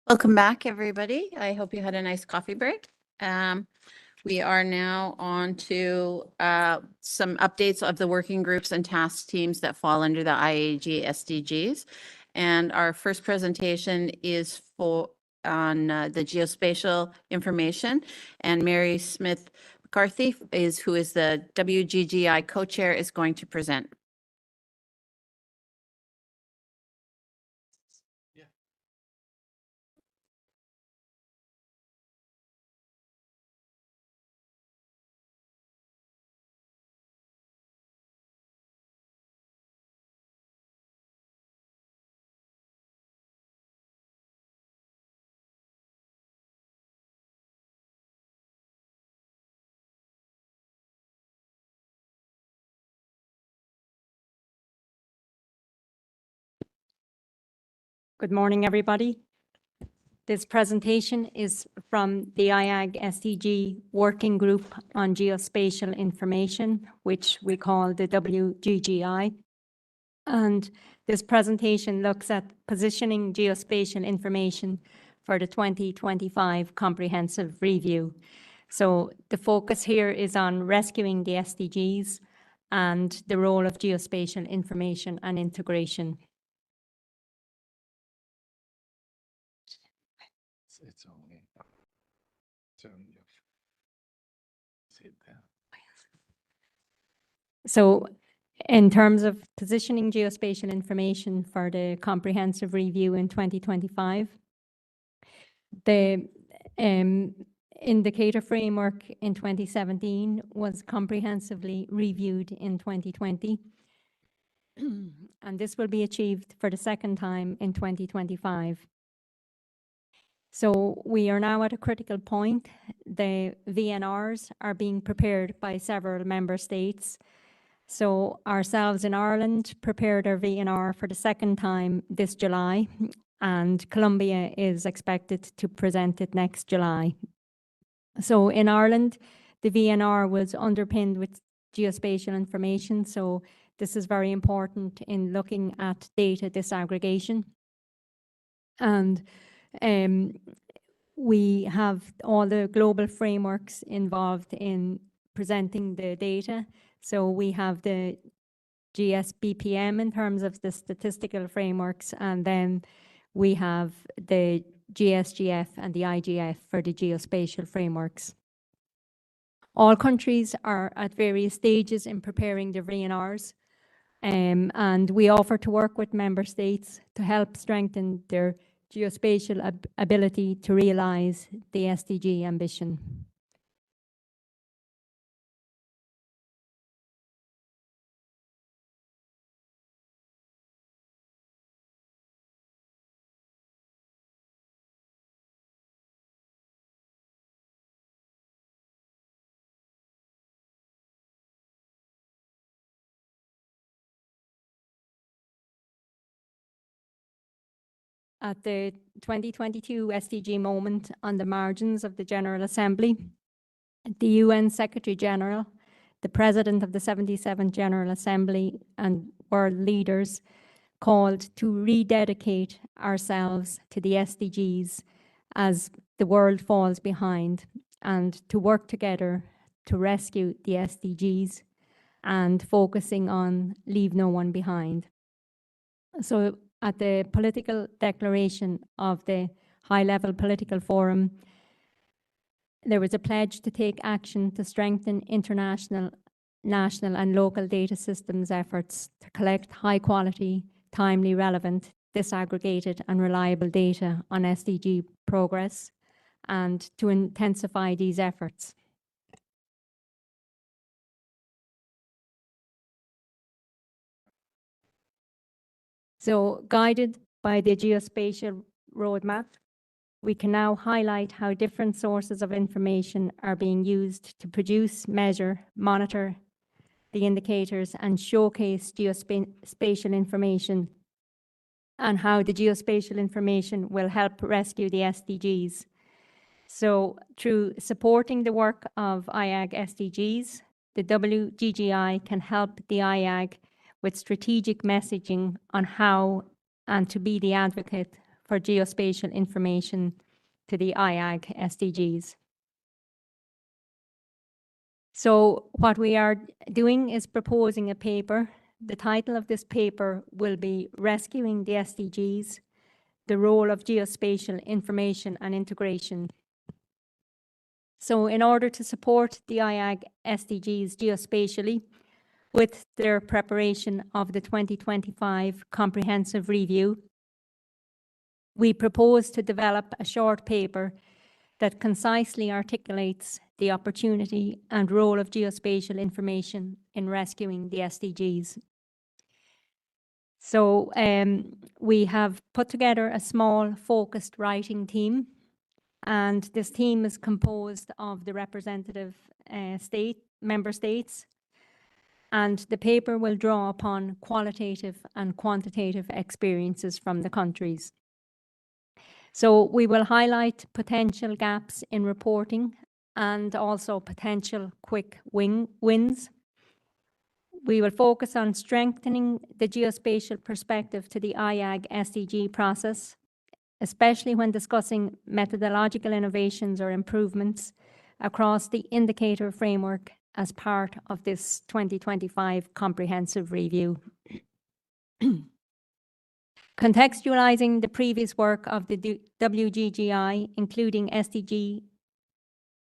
Welcome back, everybody. I hope you had a nice coffee break. We are now on to some updates of the working groups and task teams that fall under the IAG SDGs. And our first presentation is on the geospatial information. And Mary Smith McCarthy who is the WGGI co-chair, is going to present. Good morning, everybody. This presentation is from the IAEG-SDG Working Group on Geospatial Information, which we call the WGGI. And this presentation looks at positioning geospatial information for the 2025 Comprehensive Review. So the focus here is on rescuing the SDGs and the role of geospatial information and integration. It's only turn your sit there. So in terms of positioning geospatial information for the comprehensive review in 2025, the indicator framework in 2017 was comprehensively reviewed in 2020. And this will be achieved for the second time in 2025. So we are now at a critical point. The VNRs are being prepared by several member states. So ourselves in Ireland prepared our VNR for the second time this July, and Colombia is expected to present it next July. So in Ireland, the VNR was underpinned with geospatial information. So this is very important in looking at data disaggregation. And we have all the global frameworks involved in presenting the data. So we have the GSBPM in terms of the statistical frameworks, and then we have the GSGF and the IGF for the geospatial frameworks. All countries are at various stages in preparing the VNRs, and we offer to work with member states to help strengthen their geospatial ability to realise the SDG ambition. At the 2022 SDG moment on the margins of the General Assembly, the UN Secretary General, the President of the 77th General Assembly, and world leaders called to rededicate ourselves to the SDGs as the world falls behind, and to work together to rescue the SDGs and focusing on leave no one behind. So at the political declaration of the high-level political forum, there was a pledge to take action to strengthen international, national and local data systems efforts to collect high-quality, timely, relevant, disaggregated and reliable data on SDG progress, and to intensify these efforts. So guided by the geospatial roadmap, we can now highlight how different sources of information are being used to produce, measure, monitor the indicators and showcase geospatial information, and how the geospatial information will help rescue the SDGs. So through supporting the work of IAEG-SDGs, the WGGI can help the IAEG with strategic messaging on how and to be the advocate for geospatial information to the IAEG-SDGs. So what we are doing is proposing a paper. The title of this paper will be Rescuing the SDGs, the Role of Geospatial Information and Integration. So in order to support the IAEG-SDGs geospatially, with their preparation of the 2025 Comprehensive Review, we propose to develop a short paper that concisely articulates the opportunity and role of geospatial information in rescuing the SDGs. So we have put together a small focused writing team, and this team is composed of the representative member states, and the paper will draw upon qualitative and quantitative experiences from the countries. So we will highlight potential gaps in reporting and also potential quick wins. We will focus on strengthening the geospatial perspective to the IAEG-SDG process, especially when discussing methodological innovations or improvements across the indicator framework as part of this 2025 comprehensive review. Contextualizing the previous work of the WGGI, including SDG's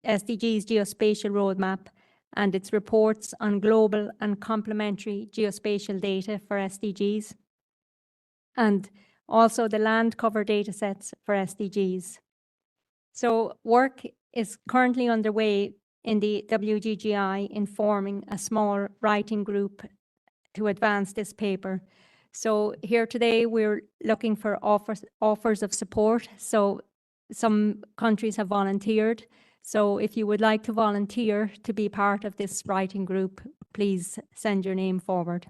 geospatial roadmap and its reports on global and complementary geospatial data for SDGs, and also the land cover datasets for SDGs. So work is currently underway in the WGGI in forming a small writing group to advance this paper. So here today, we're looking for offers of support. So some countries have volunteered. So if you would like to volunteer to be part of this writing group, please send your name forward.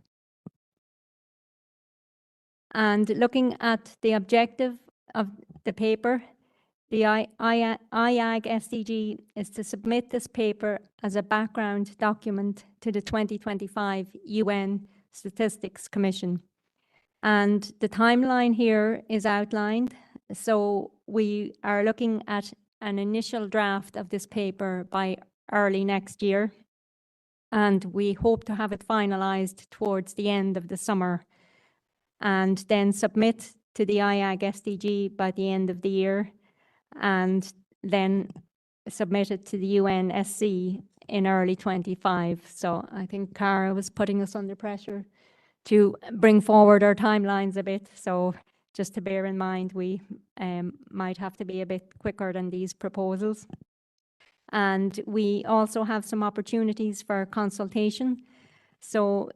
And looking at the objective of the paper, the IAEG-SDG is to submit this paper as a background document to the 2025 UN Statistics Commission. And the timeline here is outlined. So we are looking at an initial draft of this paper by early next year. And we hope to have it finalized towards the end of the summer, and then submit to the IAEG-SDG by the end of the year, and then submit it to the UNSC in early 25. So I think Cara was putting us under pressure to bring forward our timelines a bit. So just to bear in mind, we might have to be a bit quicker than these proposals. And we also have some opportunities for consultation. So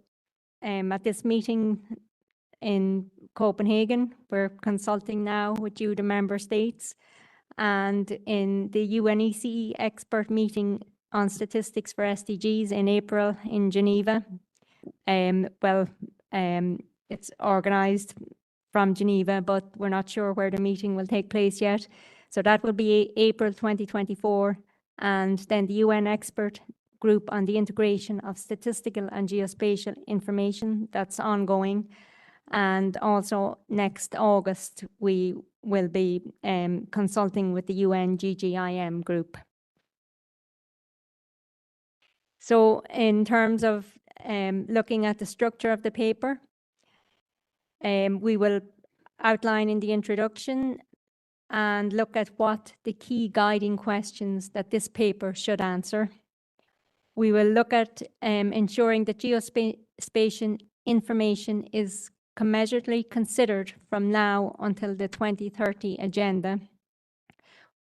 at this meeting in Copenhagen, we're consulting now with you, the member states, and in the UNECE expert meeting on statistics for SDGs in April in Geneva. It's organized from Geneva, but we're not sure where the meeting will take place yet. So that will be April 2024. And then the UN expert group on the integration of statistical and geospatial information, that's ongoing. And also next August, we will be consulting with the UN GGIM group. So in terms of looking at the structure of the paper, we will outline in the introduction and look at what the key guiding questions that this paper should answer. We will look at ensuring that geospatial information is commensurately considered from now until the 2030 agenda.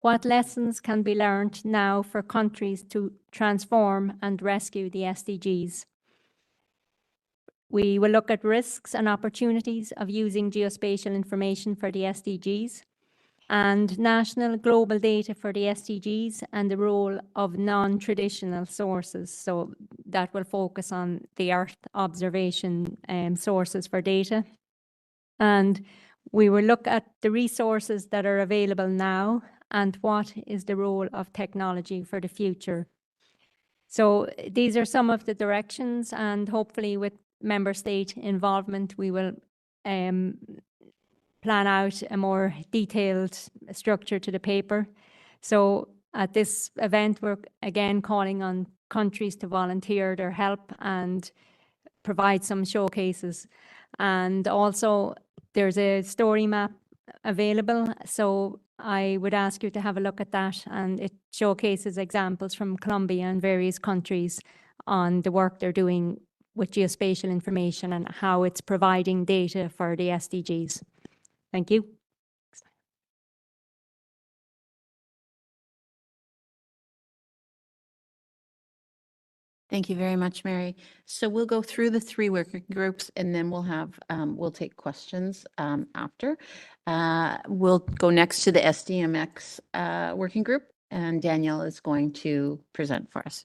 What lessons can be learned now for countries to transform and rescue the SDGs? We will look at risks and opportunities of using geospatial information for the SDGs, and national global data for the SDGs and the role of non-traditional sources. So that will focus on the Earth observation sources for data. And we will look at the resources that are available now and what is the role of technology for the future. So these are some of the directions, and hopefully with member state involvement, we will plan out a more detailed structure to the paper. So at this event, we're again calling on countries to volunteer their help and provide some showcases. And also there's a story map available. So I would ask you to have a look at that, and it showcases examples from Colombia and various countries on the work they're doing with geospatial information and how it's providing data for the SDGs. Thank you. Thank you very much, Mary. So we'll go through the three working groups and then we'll have, we'll take questions after. We'll go next to the SDMX working group, and Danielle is going to present for us.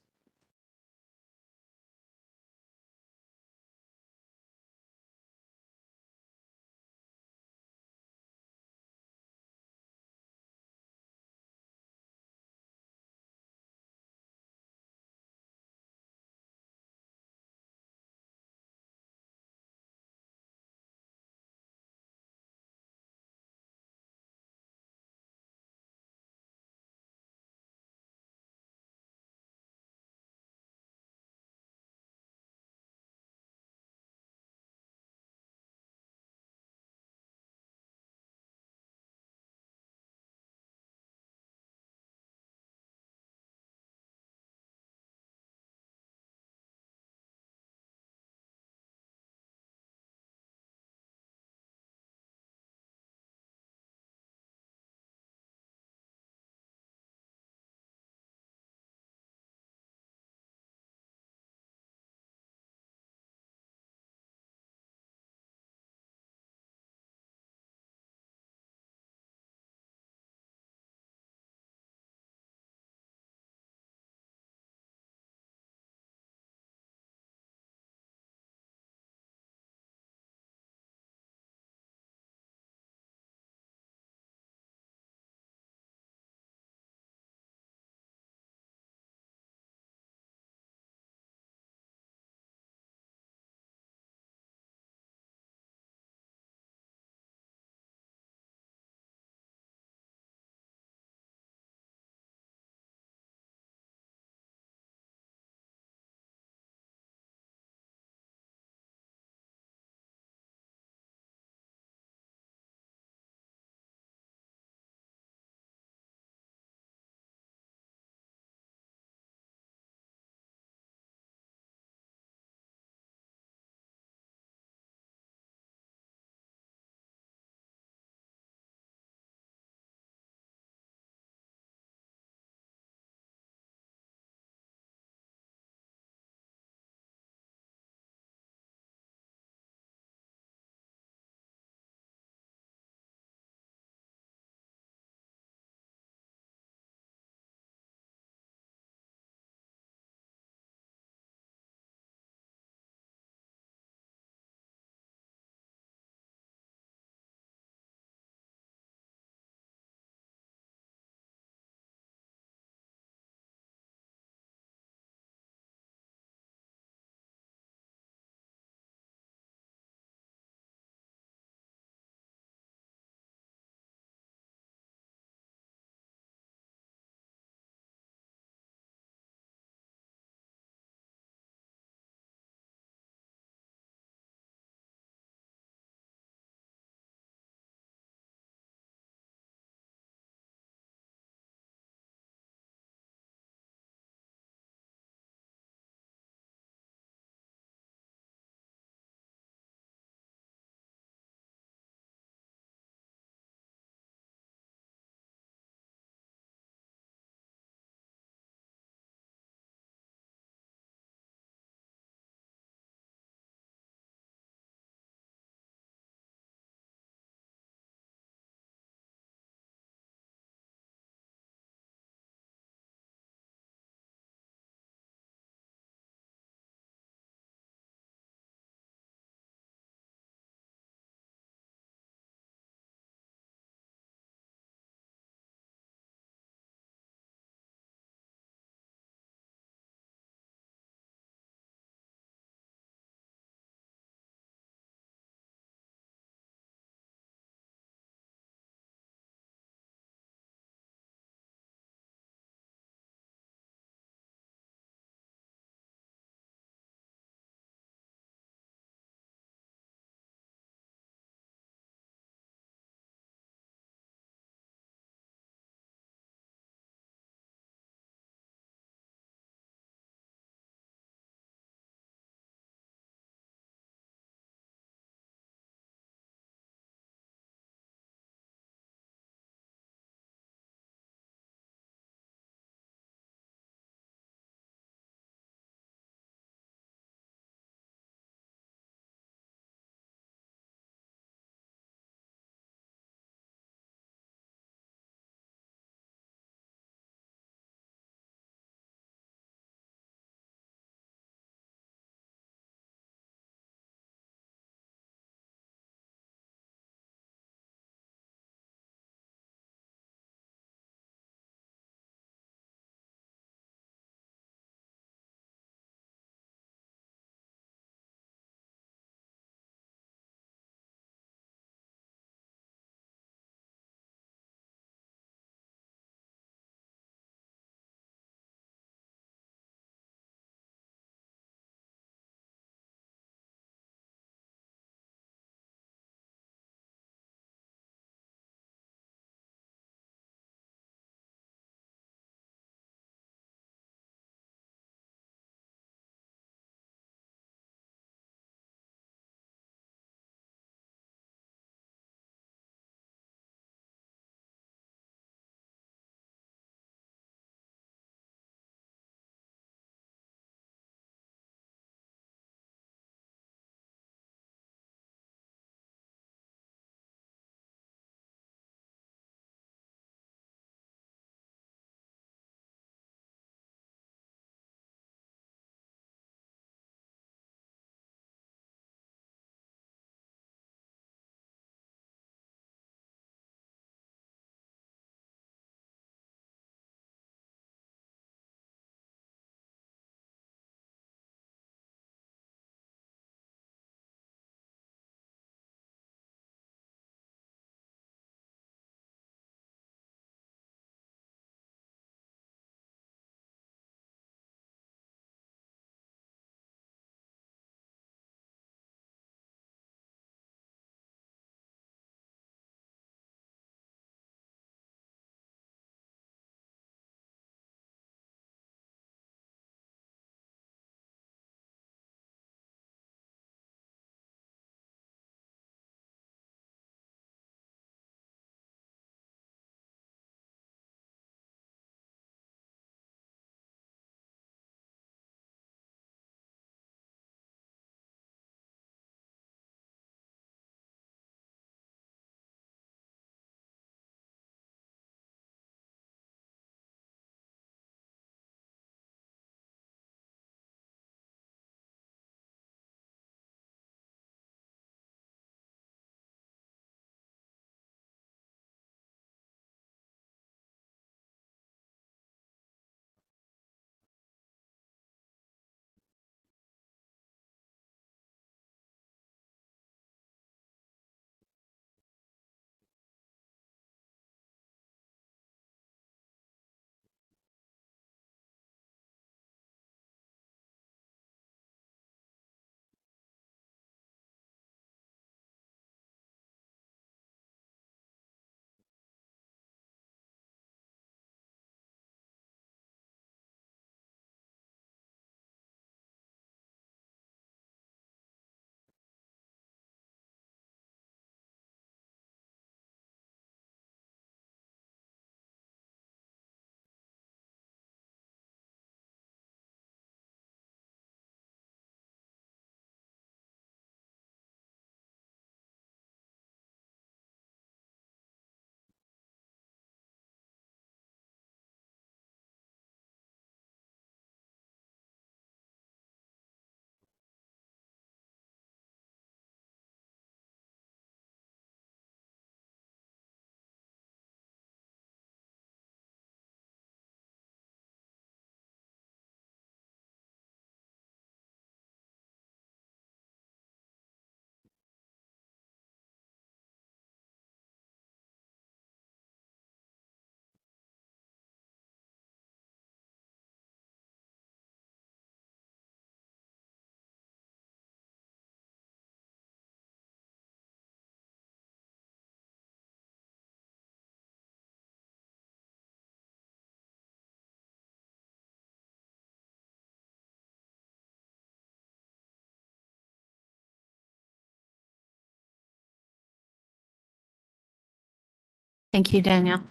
Thank you, Danielle.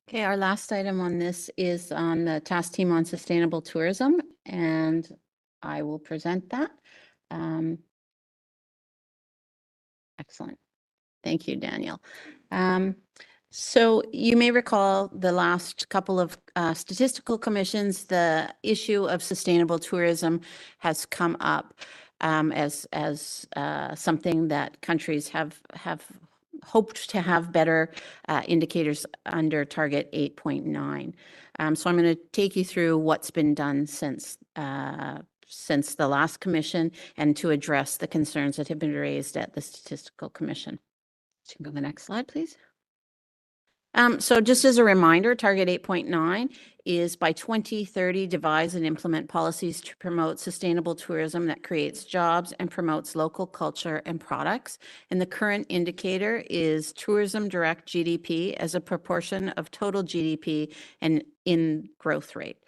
Okay, our last item on this is on the task team on sustainable tourism, and I will present that. Excellent. Thank you, Daniel. So you may recall the last couple of statistical commissions, the issue of sustainable tourism has come up as something that countries have hoped to have better indicators under target 8.9. So I'm going to take you through what's been done since the last commission and to address the concerns that have been raised at the Statistical Commission. So you can go to the next slide, please. So just as a reminder, Target 8.9 is by 2030, devise and implement policies to promote sustainable tourism that creates jobs and promotes local culture and products. And the current indicator is tourism direct GDP as a proportion of total GDP and in growth rate.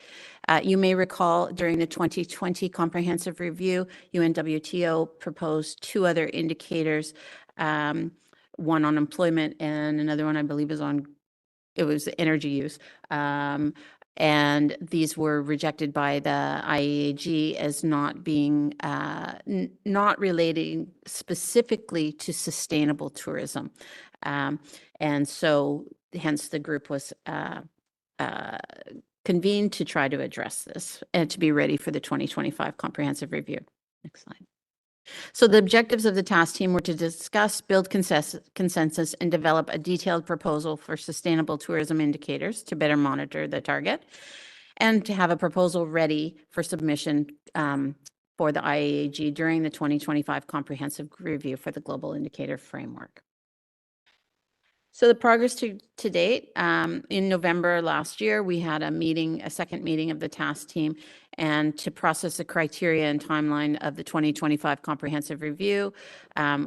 You may recall during the 2020 comprehensive review, UNWTO proposed two other indicators, one on employment and another one I believe is on it was energy use. And these were rejected by the IAEG as not being, not relating specifically to sustainable tourism. And so hence the group was convened to try to address this and to be ready for the 2025 comprehensive review. Next slide. So the objectives of the task team were to discuss, build consensus, and develop a detailed proposal for sustainable tourism indicators to better monitor the target, and to have a proposal ready for submission for the IAEG during the 2025 comprehensive review for the global indicator framework. So the progress to date, in November last year, we had a second meeting of the task team, and to process the criteria and timeline of the 2025 comprehensive review.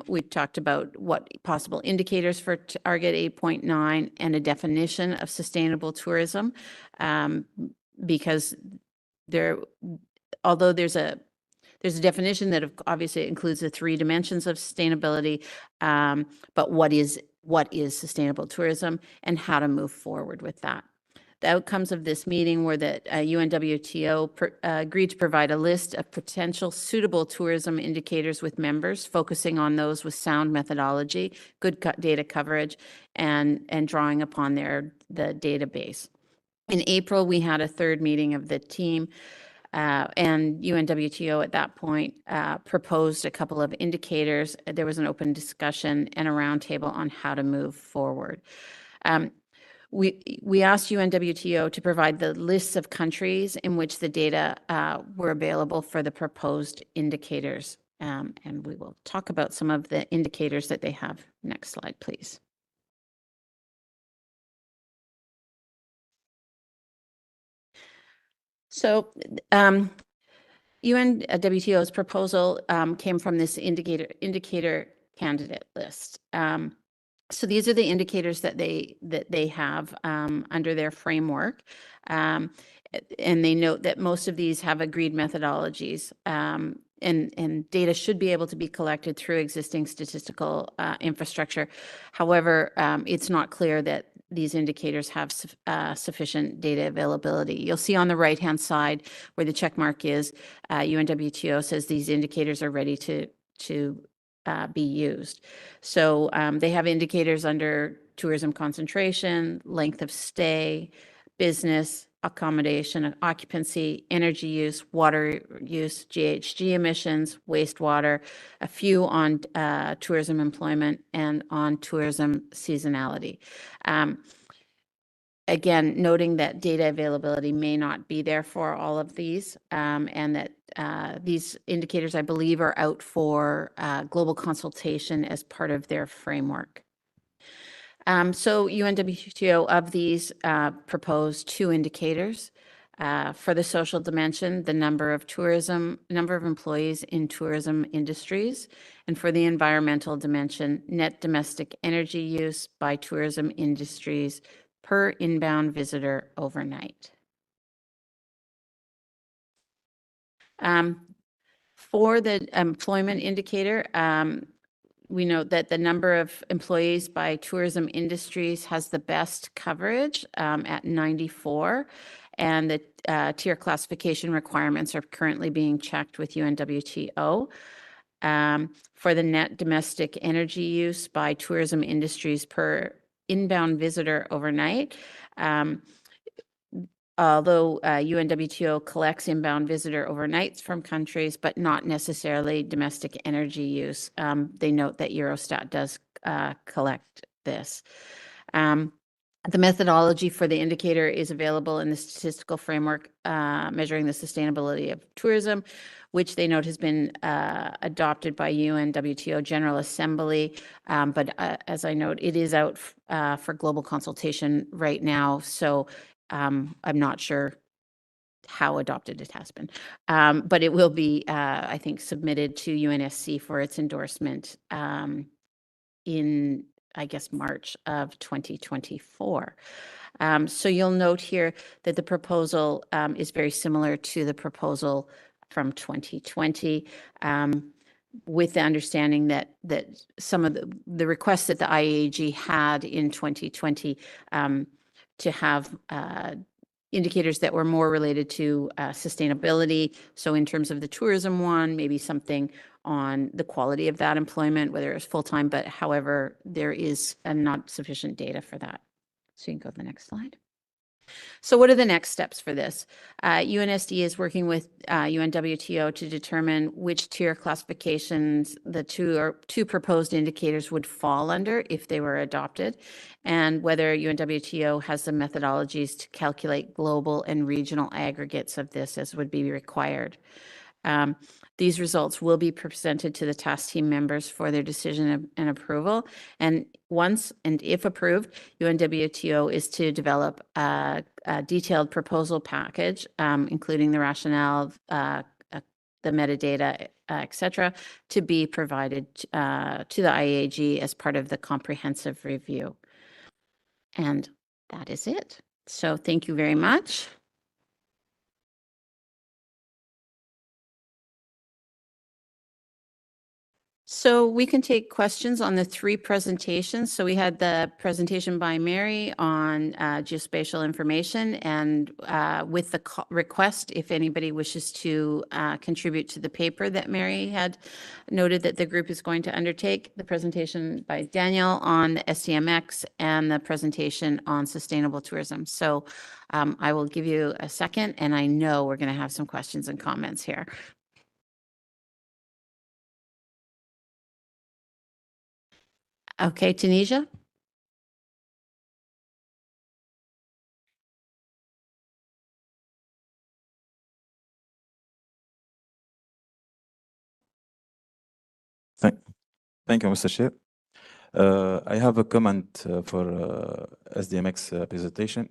We talked about what possible indicators for target 8.9 and a definition of sustainable tourism, because although there's a definition that obviously includes the three dimensions of sustainability, but what is sustainable tourism and how to move forward with that. The outcomes of this meeting were that UNWTO agreed to provide a list of potential suitable tourism indicators with members, focusing on those with sound methodology, good data coverage, and drawing upon the database. In April, we had a third meeting of the team, and UNWTO at that point proposed a couple of indicators. There was an open discussion and a roundtable on how to move forward. We asked UNWTO to provide the lists of countries in which the data were available for the proposed indicators. And we will talk about some of the indicators that they have. Next slide, please. So UNWTO's proposal came from this indicator candidate list. So these are the indicators that they have under their framework, and they note that most of these have agreed methodologies, and data should be able to be collected through existing statistical infrastructure. However, it's not clear that these indicators have sufficient data availability. You'll see on the right-hand side where the check mark is, UNWTO says these indicators are ready to be used. So they have indicators under tourism concentration, length of stay, business, accommodation, occupancy, energy use, water use, GHG emissions, wastewater, a few on tourism employment and on tourism seasonality. Again, noting that data availability may not be there for all of these, and that these indicators, I believe, are out for global consultation as part of their framework. So UNWTO of these proposed two indicators. For the social dimension, the number of employees in tourism industries, and for the environmental dimension, net domestic energy use by tourism industries per inbound visitor overnight. For the employment indicator, we note that the number of employees by tourism industries has the best coverage at 94. And the tier classification requirements are currently being checked with UNWTO. For the net domestic energy use by tourism industries per inbound visitor overnight, although UNWTO collects inbound visitor overnights from countries, but not necessarily domestic energy use. They note that Eurostat does collect this. The methodology for the indicator is available in the statistical framework measuring the sustainability of tourism, which they note has been adopted by UNWTO General Assembly. But as I note, it is out for global consultation right now. So I'm not sure how adopted it has been, but it will be, I think, submitted to UNSC for its endorsement in, I guess, March of 2024. So you'll note here that the proposal is very similar to the proposal from 2020. With the understanding that some of the requests that the IAEG had in 2020 to have indicators that were more related to sustainability. So in terms of the tourism one, maybe something on the quality of that employment, whether it's full-time, but however, there is not sufficient data for that. So you can go to the next slide. So what are the next steps for this? UNSD is working with UNWTO to determine which tier classifications the two proposed indicators would fall under if they were adopted, and whether UNWTO has the methodologies to calculate global and regional aggregates of this as would be required. These results will be presented to the task team members for their decision and approval. And once and if approved, UNWTO is to develop a detailed proposal package, including the rationale, the metadata, et cetera, to be provided to the IAEG as part of the comprehensive review. And that is it. So thank you very much. So we can take questions on the three presentations. So we had the presentation by Mary on geospatial information, and with the request, if anybody wishes to contribute to the paper that Mary had noted that the group is going to undertake, the presentation by Daniel on the SDMX and the presentation on sustainable tourism. So I will give you a second, and I know we're going to have some questions and comments here. Okay, Tunisia. Thank you, Mr. Chair. I have a comment for SDMX presentation.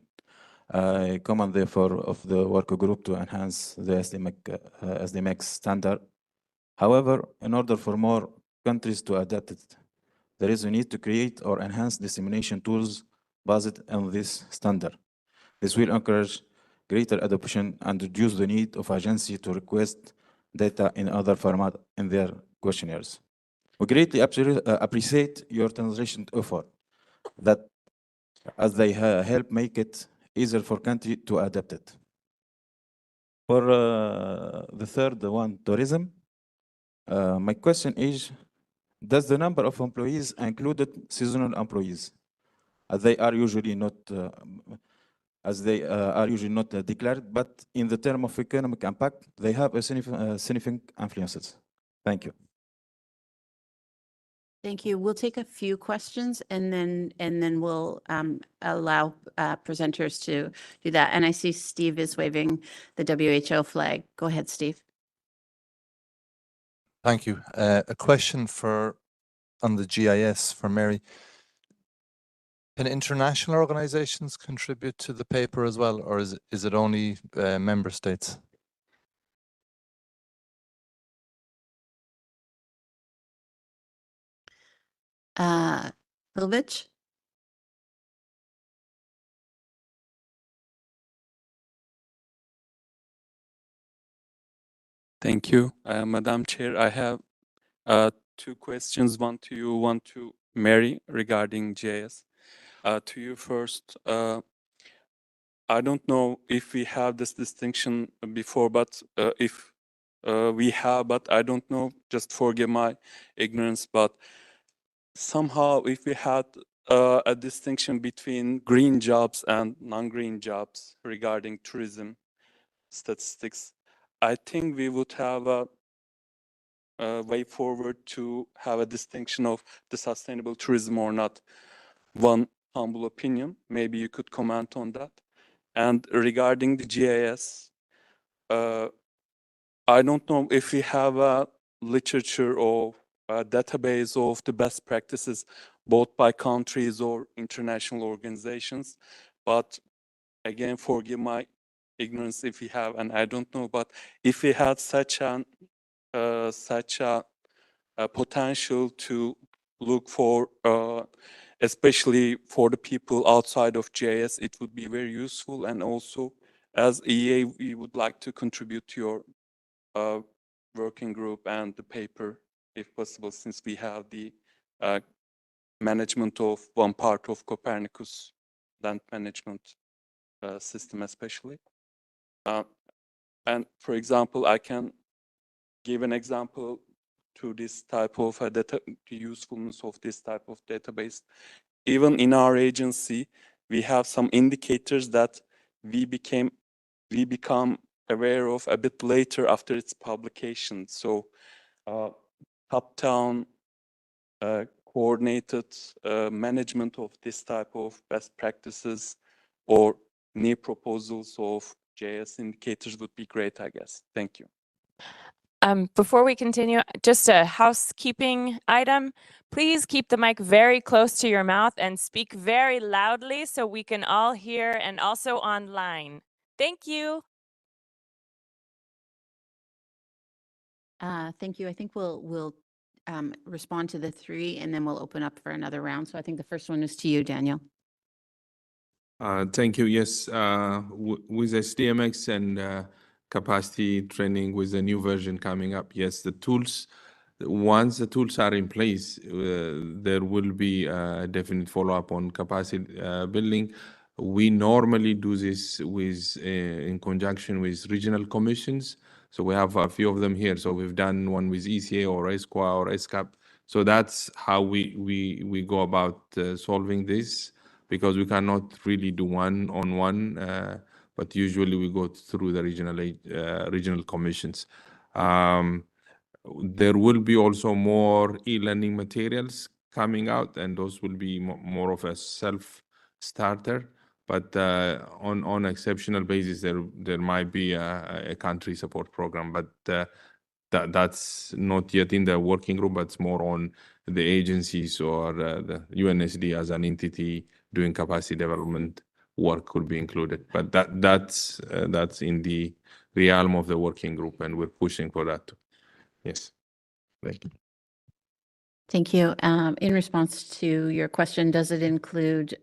I comment therefore of the work group to enhance the SDMX standard. However, in order for more countries to adapt it, there is a need to create or enhance dissemination tools based on this standard. This will encourage greater adoption and reduce the need of agency to request data in other format in their questionnaires. We greatly appreciate your translation effort that as they help make it easier for country to adapt it. For the third one, tourism, my question is, does the number of employees included seasonal employees? As they are usually not declared, but in the term of economic impact, they have a significant influences. Thank you. Thank you. We'll take a few questions and then we'll allow presenters to do that. And I see Steve is waving the WHO flag. Go ahead, Steve. Thank you. A question on the GIS for Mary. Can international organizations contribute to the paper as well, or is it only member states? Ilvich? Thank you, Madam Chair. I have two questions, one to you, one to Mary regarding GIS. To you first, I don't know if we have this distinction before, but if we have, but I don't know, just forgive my ignorance, but somehow if we had a distinction between green jobs and non-green jobs regarding tourism statistics, I think we would have a way forward to have a distinction of the sustainable tourism or not. One humble opinion, maybe you could comment on that. And regarding the GIS, I don't know if we have a literature or a database of the best practices, both by countries or international organizations. But again, forgive my ignorance if we have, and I don't know, but if we had such a potential to look for, especially for the people outside of GIS, it would be very useful. And also, as EA, we would like to contribute to your working group and the paper, if possible, since we have the management of one part of Copernicus land management system, especially. And for example, I can give an example to this type of data, the usefulness of this type of database. Even in our agency, we have some indicators that we become aware of a bit later after its publication. So top-down coordinated management of this type of best practices or new proposals of GIS indicators would be great, I guess. Thank you. Before we continue, just a housekeeping item. Please keep the mic very close to your mouth and speak very loudly so we can all hear, and also online. Thank you. Thank you. I think we'll respond to the three, and then we'll open up for another round. So I think the first one is to you, Daniel. Thank you. Yes, with SDMX and capacity training with the new version coming up, yes, the tools, once the tools are in place, there will be a definite follow-up on capacity building. We normally do this with in conjunction with regional commissions. So we have a few of them here. So we've done one with ECA or ESQA or ESCAP. So that's how we go about solving this, because we cannot really do one-on-one, but usually we go through the regional commissions. There will be also more e-learning materials coming out, and those will be more of a self-starter. But on exceptional basis, there might be a country support program, but that's not yet in the working group, but it's more on the agencies or the UNSD as an entity doing capacity development work could be included. But that's in the realm of the working group, and we're pushing for that too. Yes, thank you. Thank you. In response to your question, does it include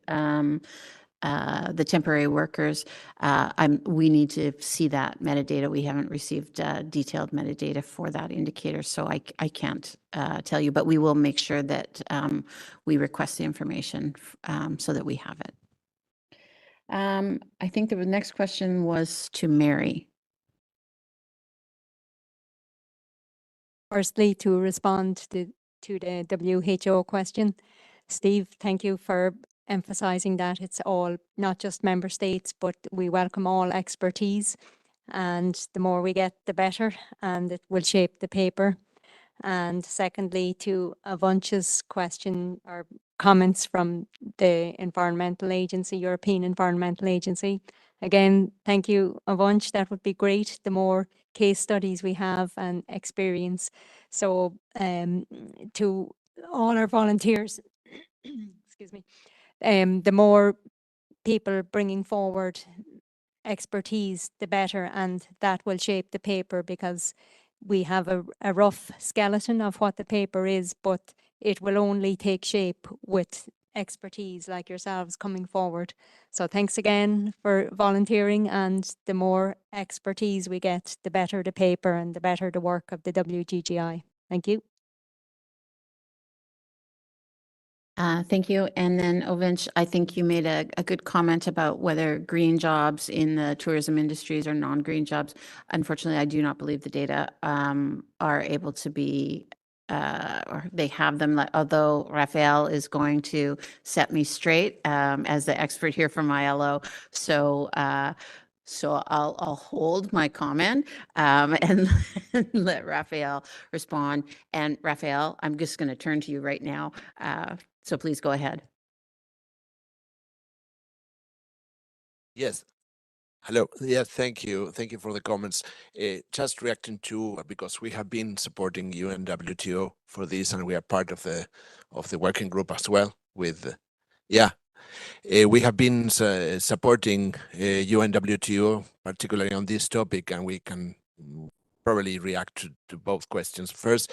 the temporary workers? We need to see that metadata. We haven't received detailed metadata for that indicator, so I can't tell you, but we will make sure that we request the information so that we have it. I think the next question was to Mary. Firstly, to respond to the WHO question, Steve, thank you for emphasizing that it's all, not just member states, but we welcome all expertise, and the more we get, the better, and it will shape the paper. And secondly, to Avunch's question or comments from the Environmental Agency, European Environmental Agency. Again, thank you, Avunch. That would be great. The more case studies we have and experience. So to all our volunteers, excuse me, the more people bringing forward expertise, the better, and that will shape the paper, because we have a rough skeleton of what the paper is, but it will only take shape with expertise like yourselves coming forward. So thanks again for volunteering, and the more expertise we get, the better the paper and the better the work of the WGGI. Thank you. Thank you. And then Ovinch, I think you made a good comment about whether green jobs in the tourism industries or non-green jobs. Unfortunately, I do not believe the data are able to be or they have them, although Raphael is going to set me straight as the expert here from ILO. So I'll hold my comment and let Raphael respond. And Raphael, I'm just going to turn to you right now. So please go ahead. Yes. Hello. Yes, thank you. Thank you for the comments. Just reacting to, because we have been supporting UNWTO for this, and we are part of the working group as well with, we have been supporting UNWTO, particularly on this topic, and we can probably react to both questions. First,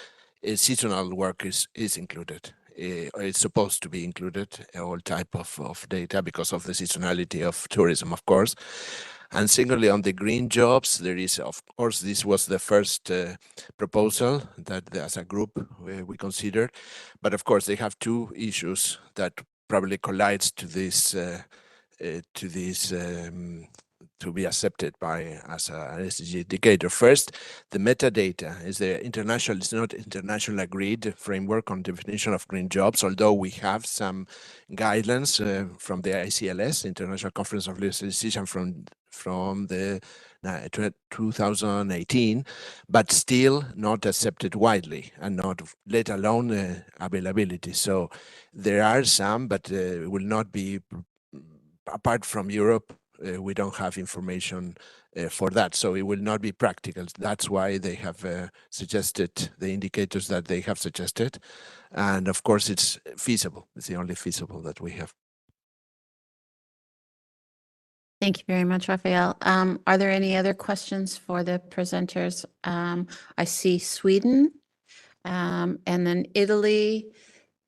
seasonal work is included. It's supposed to be included, all type of data, because of the seasonality of tourism, of course. And singly, on the green jobs, there is, of course, this was the first proposal that as a group we considered. But of course, they have two issues that probably collides to this to be accepted by as an SDG indicator. First, the metadata is it's not international agreed framework on definition of green jobs, although we have some guidelines from the ICLS, International Conference of Legal Decision, from the 2018, but still not accepted widely, and not let alone availability. So there are some, but will not be, apart from Europe, we don't have information for that, so it will not be practical. That's why they have suggested the indicators that they have suggested, and of course it's feasible. It's the only feasible that we have. Thank you very much, Raphael. Are there any other questions for the presenters? I see Sweden, and then Italy,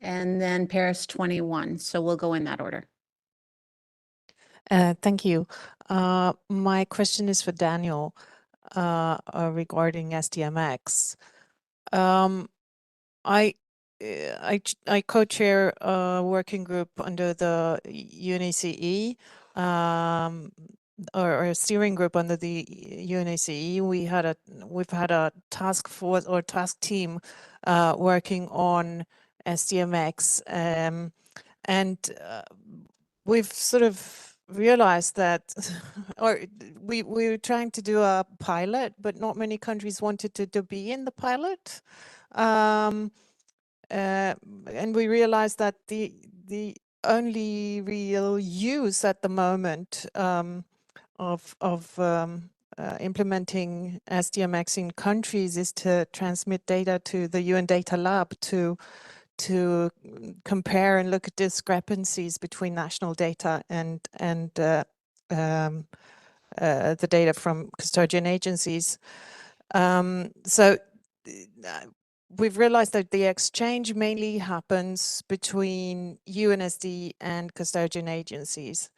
and then Paris 21. So we'll go in that order. Thank you. My question is for Daniel regarding SDMX. I co-chair a working group under the UNECE, or a steering group under the UNECE. We've had a task force or task team working on SDMX, and we've sort of realized that, or we were trying to do a pilot, but not many countries wanted to be in the pilot. And we realized that the only real use at the moment of implementing SDMX in countries is to transmit data to the UN Data Lab to compare and look at discrepancies between national data and the data from custodian agencies. So we've realized that the exchange mainly happens between UNSD and custodian agencies.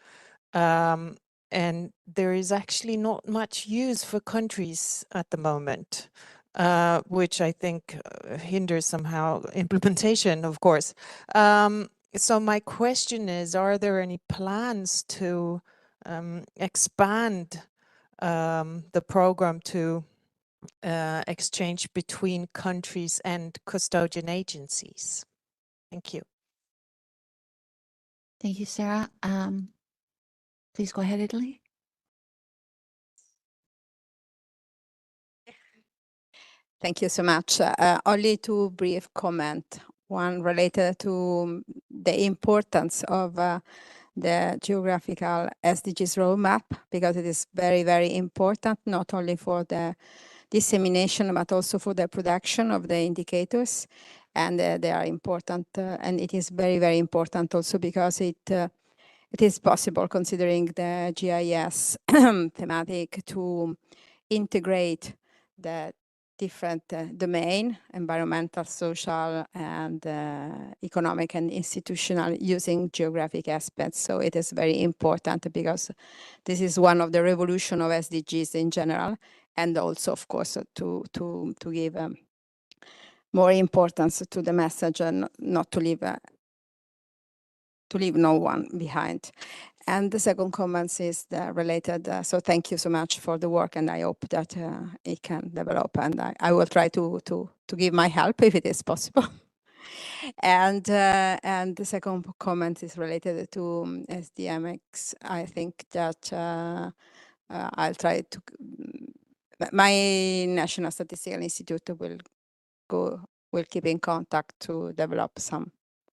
And there is actually not much use for countries at the moment, which I think hinders somehow implementation, of course. So my question is, are there any plans to expand the program to exchange between countries and custodian agencies? Thank you. Thank you, Sarah. Please go ahead, Italy. Thank you so much. Only two brief comments. One related to the importance of the geographical SDGs roadmap, because it is very, very important, not only for the dissemination, but also for the production of the indicators. And they are important, and it is very, very important also because it is possible, considering the GIS thematic, to integrate the different domain, environmental, social, and economic and institutional, using geographic aspects. So it is very important because this is one of the revolution of SDGs in general, and also, of course, to give more importance to the message and not to leave no one behind. And the second comment is related. So thank you so much for the work, and I hope that it can develop. And I will try to give my help if it is possible. And the second comment is related to SDMX. I think that I'll try to. My National Statistical Institute will keep in contact to develop some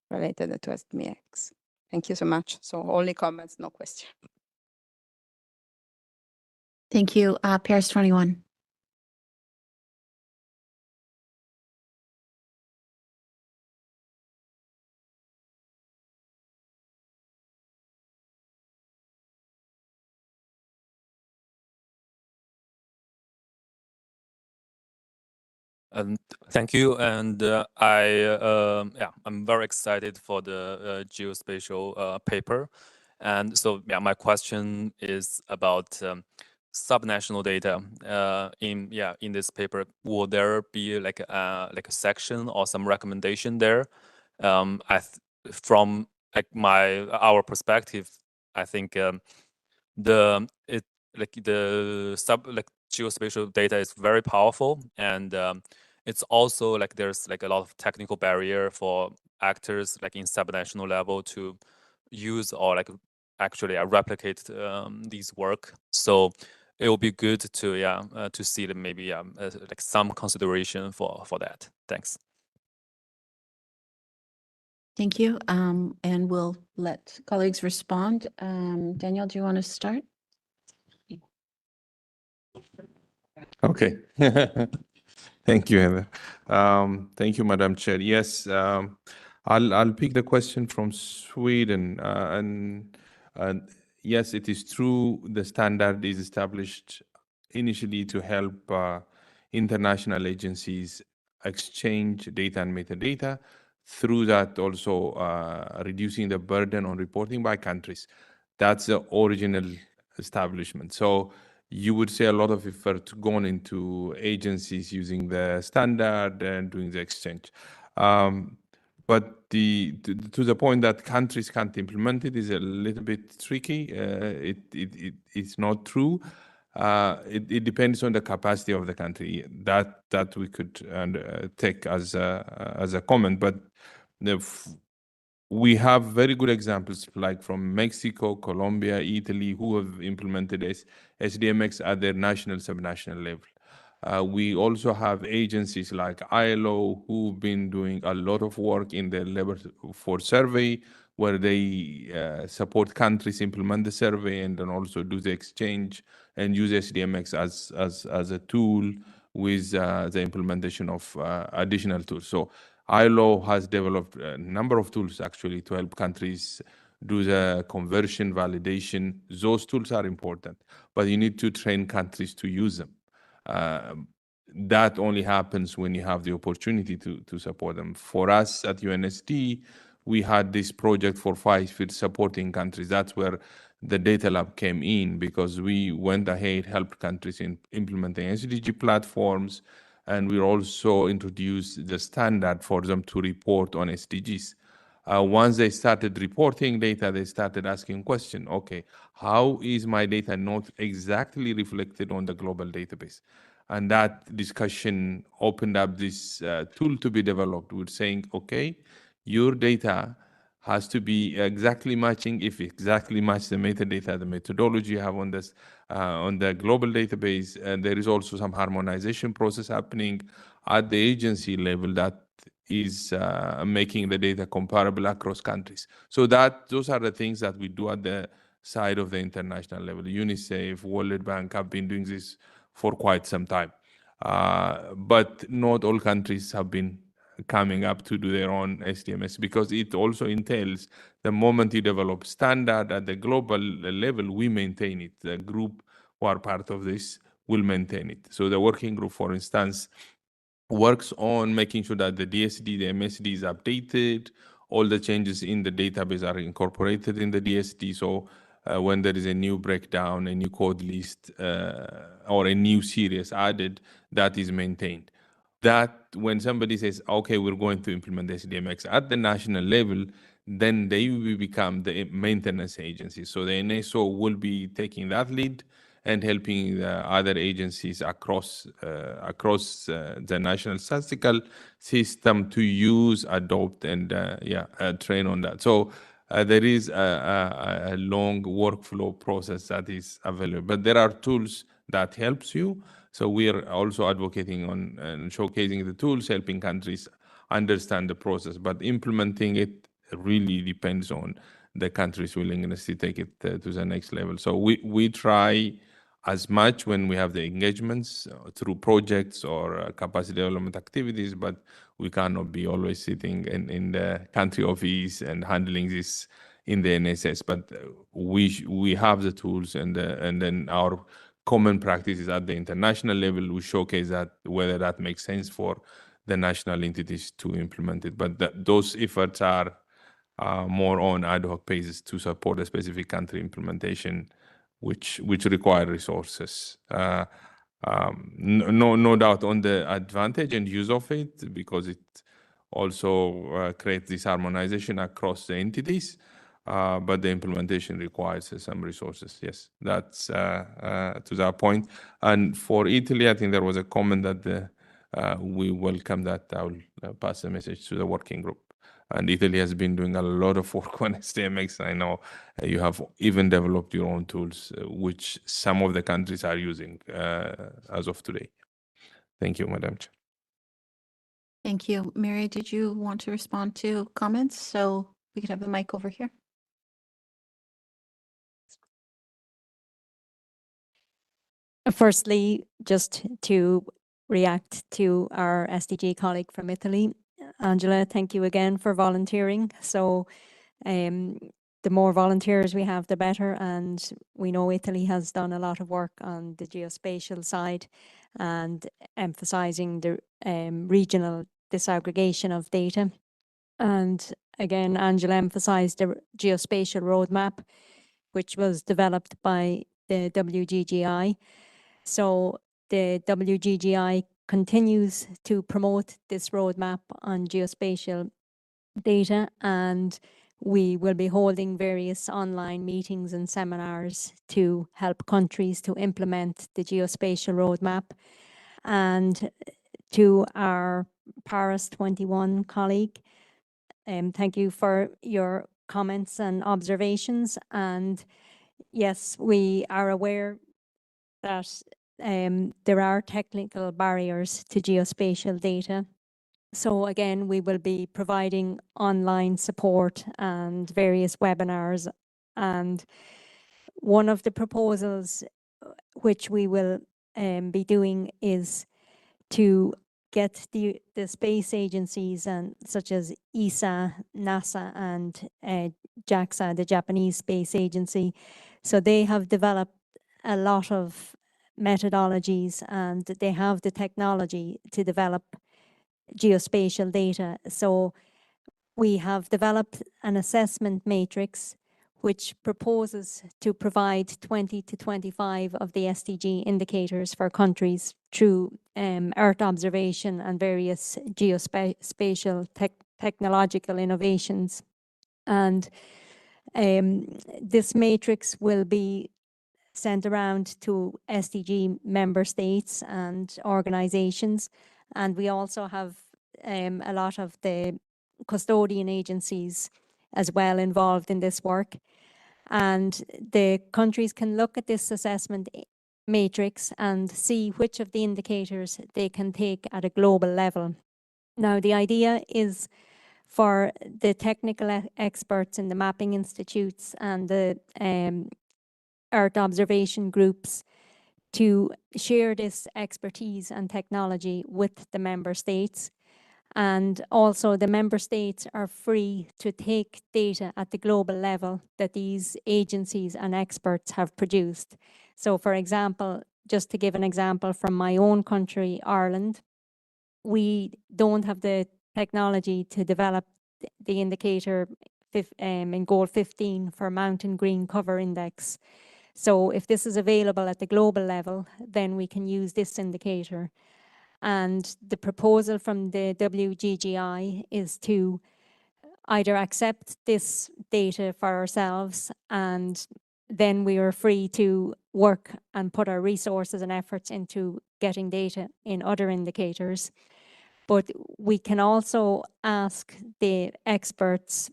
related to SDMX. Thank you so much. So only comments, no question. Thank you. Paris 21. And thank you. And I'm very excited for the geospatial paper. And so, my question is about subnational data. In this paper, will there be like a section or some recommendation there? From our perspective, I think the geospatial data is very powerful, and it's also like there's like a lot of technical barrier for actors like in subnational level to use or like actually replicate these work. So it will be good to see that maybe like some consideration for that. Thanks. Thank you. And we'll let colleagues respond. Daniel, do you want to start? Okay. Thank you, Heather. Thank you, Madam Chair. Yes, I'll pick the question from Sweden. And yes, it is true the standard is established initially to help international agencies exchange data and metadata. Through that, also reducing the burden on reporting by countries. That's the original establishment. So you would say a lot of effort gone into agencies using the standard and doing the exchange. But to the point that countries can't implement it is a little bit tricky. It's not true. It depends on the capacity of the country. That we could take as a comment. But we have very good examples like from Mexico, Colombia, Italy, who have implemented SDMX at their national, subnational level. We also have agencies like ILO who've been doing a lot of work in the labor force survey, where they support countries implement the survey and then also do the exchange and use SDMX as a tool with the implementation of additional tools. So ILO has developed a number of tools actually to help countries do the conversion validation. Those tools are important, but you need to train countries to use them. That only happens when you have the opportunity to support them. For us at UNSD, we had this project for 5 years supporting countries. That's where the data lab came in, because we went ahead, helped countries in implementing SDG platforms, and we also introduced the standard for them to report on SDGs. Once they started reporting data, they started asking question, okay, how is my data not exactly reflected on the global database? And that discussion opened up this tool to be developed. We're saying, okay, your data has to be exactly matching. If exactly match the metadata, the methodology you have on this on the global database, and there is also some harmonization process happening at the agency level that is making the data comparable across countries. So those are the things that we do at the side of the international level. UNICEF, World Bank have been doing this for quite some time. But not all countries have been coming up to do their own SDMS, because it also entails the moment you develop standard at the global level, we maintain it. The group who are part of this will maintain it. So the working group, for instance, works on making sure that the DSD, the MSD is updated, all the changes in the database are incorporated in the DSD. So when there is a new breakdown, a new code list, or a new series added, that is maintained. That when somebody says, okay, we're going to implement SDMX at the national level, then they will become the maintenance agency. So the NSO will be taking that lead and helping the other agencies across the national statistical system to use, adopt, and train on that. So there is a long workflow process that is available, but there are tools that helps you. So we are also advocating on and showcasing the tools, helping countries understand the process, but implementing it really depends on the country's willingness to take it to the next level. So we try as much when we have the engagements through projects or capacity development activities, but we cannot be always sitting in the country office and handling this in the NSS. But we have the tools, and then our common practices at the international level, we showcase that whether that makes sense for the national entities to implement it. But those efforts are more on ad hoc basis to support a specific country implementation, which require resources. No doubt on the advantage and use of it, because it also creates this harmonization across the entities, but the implementation requires some resources. Yes, that's to that point. And for Italy, I think there was a comment that we welcome that. I will pass the message to the working group. And Italy has been doing a lot of work on SDMX. I know you have even developed your own tools, which some of the countries are using as of today. Thank you, Madam Chair. Thank you. Mary, did you want to respond to comments? So we could have the mic over here. Firstly, just to react to our SDG colleague from Italy, Angela, thank you again for volunteering. So the more volunteers we have, the better. And we know Italy has done a lot of work on the geospatial side and emphasizing the regional disaggregation of data. And again, Angela emphasized the geospatial roadmap, which was developed by the WGGI. So the WGGI continues to promote this roadmap on geospatial data, and we will be holding various online meetings and seminars to help countries to implement the geospatial roadmap. And to our Paris 21 colleague, thank you for your comments and observations. And yes, we are aware that there are technical barriers to geospatial data. So again, we will be providing online support and various webinars. And one of the proposals which we will be doing is to get the space agencies and such as ESA, NASA, and JAXA, the Japanese Space Agency. So they have developed a lot of methodologies, and they have the technology to develop geospatial data. So we have developed an assessment matrix which proposes to provide 20 to 25 of the SDG indicators for countries through Earth observation and various geospatial technological innovations. And this matrix will be sent around to SDG member states and organizations. And we also have a lot of the custodian agencies as well involved in this work. And the countries can look at this assessment matrix and see which of the indicators they can take at a global level. Now, the idea is for the technical experts in the mapping institutes and the Earth observation groups to share this expertise and technology with the member states. And also the member states are free to take data at the global level that these agencies and experts have produced. So for example, just to give an example from my own country, Ireland, we don't have the technology to develop the indicator in goal 15 for mountain green cover index. So if this is available at the global level, then we can use this indicator. And the proposal from the WGGI is to either accept this data for ourselves, and then we are free to work and put our resources and efforts into getting data in other indicators. But we can also ask the experts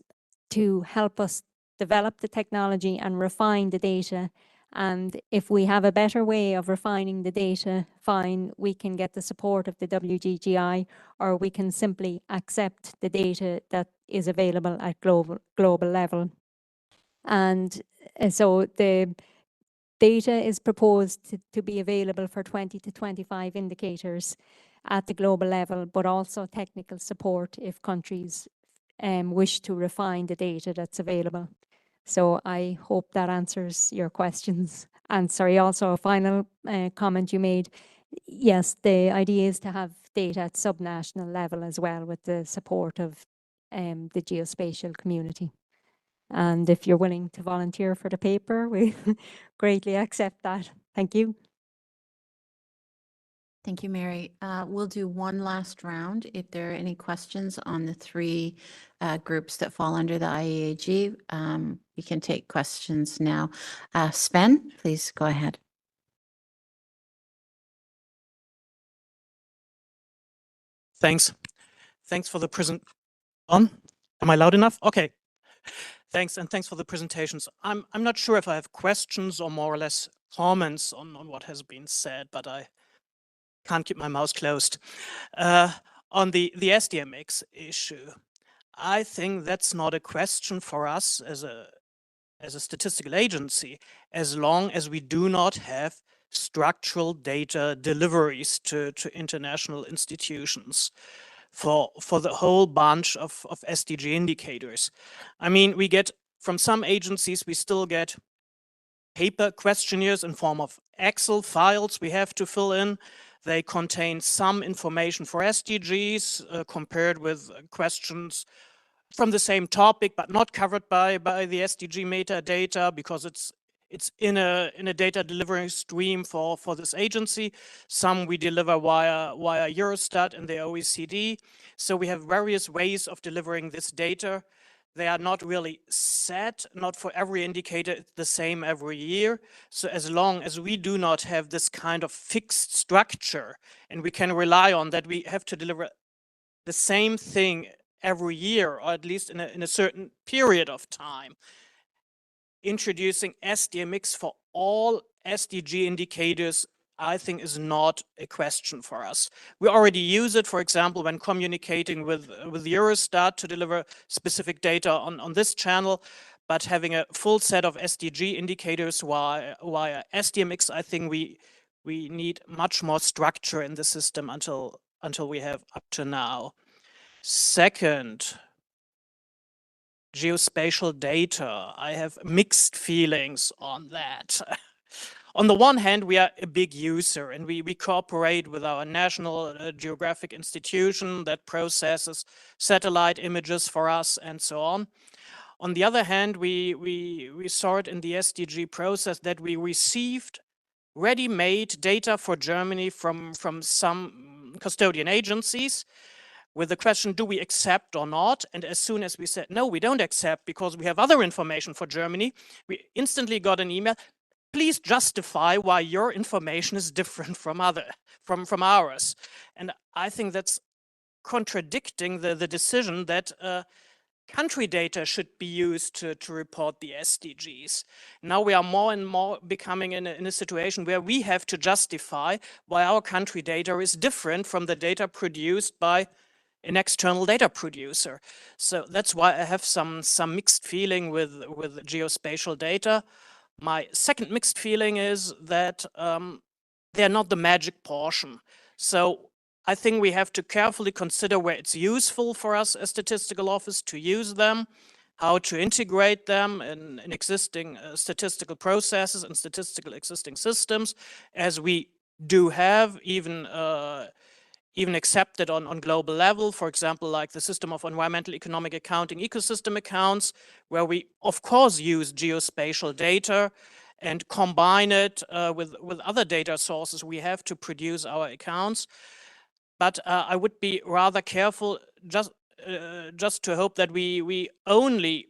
to help us develop the technology and refine the data. And if we have a better way of refining the data, fine, we can get the support of the WGGI, or we can simply accept the data that is available at global level. And so the data is proposed to be available for 20 to 25 indicators at the global level, but also technical support if countries wish to refine the data that's available. So I hope that answers your questions. And sorry, also a final comment you made. Yes, the idea is to have data at subnational level as well, with the support of the geospatial community. And if you're willing to volunteer for the paper, we greatly accept that. Thank you. Thank you, Mary. We'll do one last round. If there are any questions on the three groups that fall under the IAEG, we can take questions now. Sven, please go ahead. Thanks. Thanks for the Am I loud enough? Okay. Thanks, and thanks for the presentations. I'm not sure if I have questions or more or less comments on what has been said, but I can't keep my mouth closed. On the SDMX issue, I think that's not a question for us as a statistical agency, as long as we do not have structural data deliveries to international institutions for the whole bunch of SDG indicators. I mean, we get, from some agencies, we still get paper questionnaires in form of Excel files we have to fill in. They contain some information for SDGs compared with questions from the same topic, but not covered by the SDG metadata, because it's in a data delivery stream for this agency. Some we deliver via Eurostat and the OECD. So we have various ways of delivering this data. They are not really set, not for every indicator the same every year. So as long as we do not have this kind of fixed structure, and we can rely on that, we have to deliver the same thing every year, or at least in a certain period of time. Introducing SDMX for all SDG indicators, I think, is not a question for us. We already use it, for example, when communicating with Eurostat to deliver specific data on this channel, but having a full set of SDG indicators via SDMX, I think we need much more structure in the system until we have up to now. Second, geospatial data. I have mixed feelings on that. On the one hand, we are a big user, and we cooperate with our National Geographic Institution that processes satellite images for us and so on. On the other hand, we saw it in the SDG process that we received ready-made data for Germany from some custodian agencies with the question, do we accept or not? And as soon as we said, no, we don't accept because we have other information for Germany, we instantly got an email, please justify why your information is different from ours. And I think that's contradicting the decision that country data should be used to report the SDGs. Now we are more and more becoming in a situation where we have to justify why our country data is different from the data produced by an external data producer. So that's why I have some mixed feeling with geospatial data. My second mixed feeling is that they're not the magic portion. So I think we have to carefully consider where it's useful for us as statistical office to use them, how to integrate them in existing statistical processes and statistical existing systems, as we do have even even accepted on global level. For example, like the system of environmental economic accounting ecosystem accounts, where we of course use geospatial data and combine it with other data sources we have to produce our accounts. But I would be rather careful just to hope that we only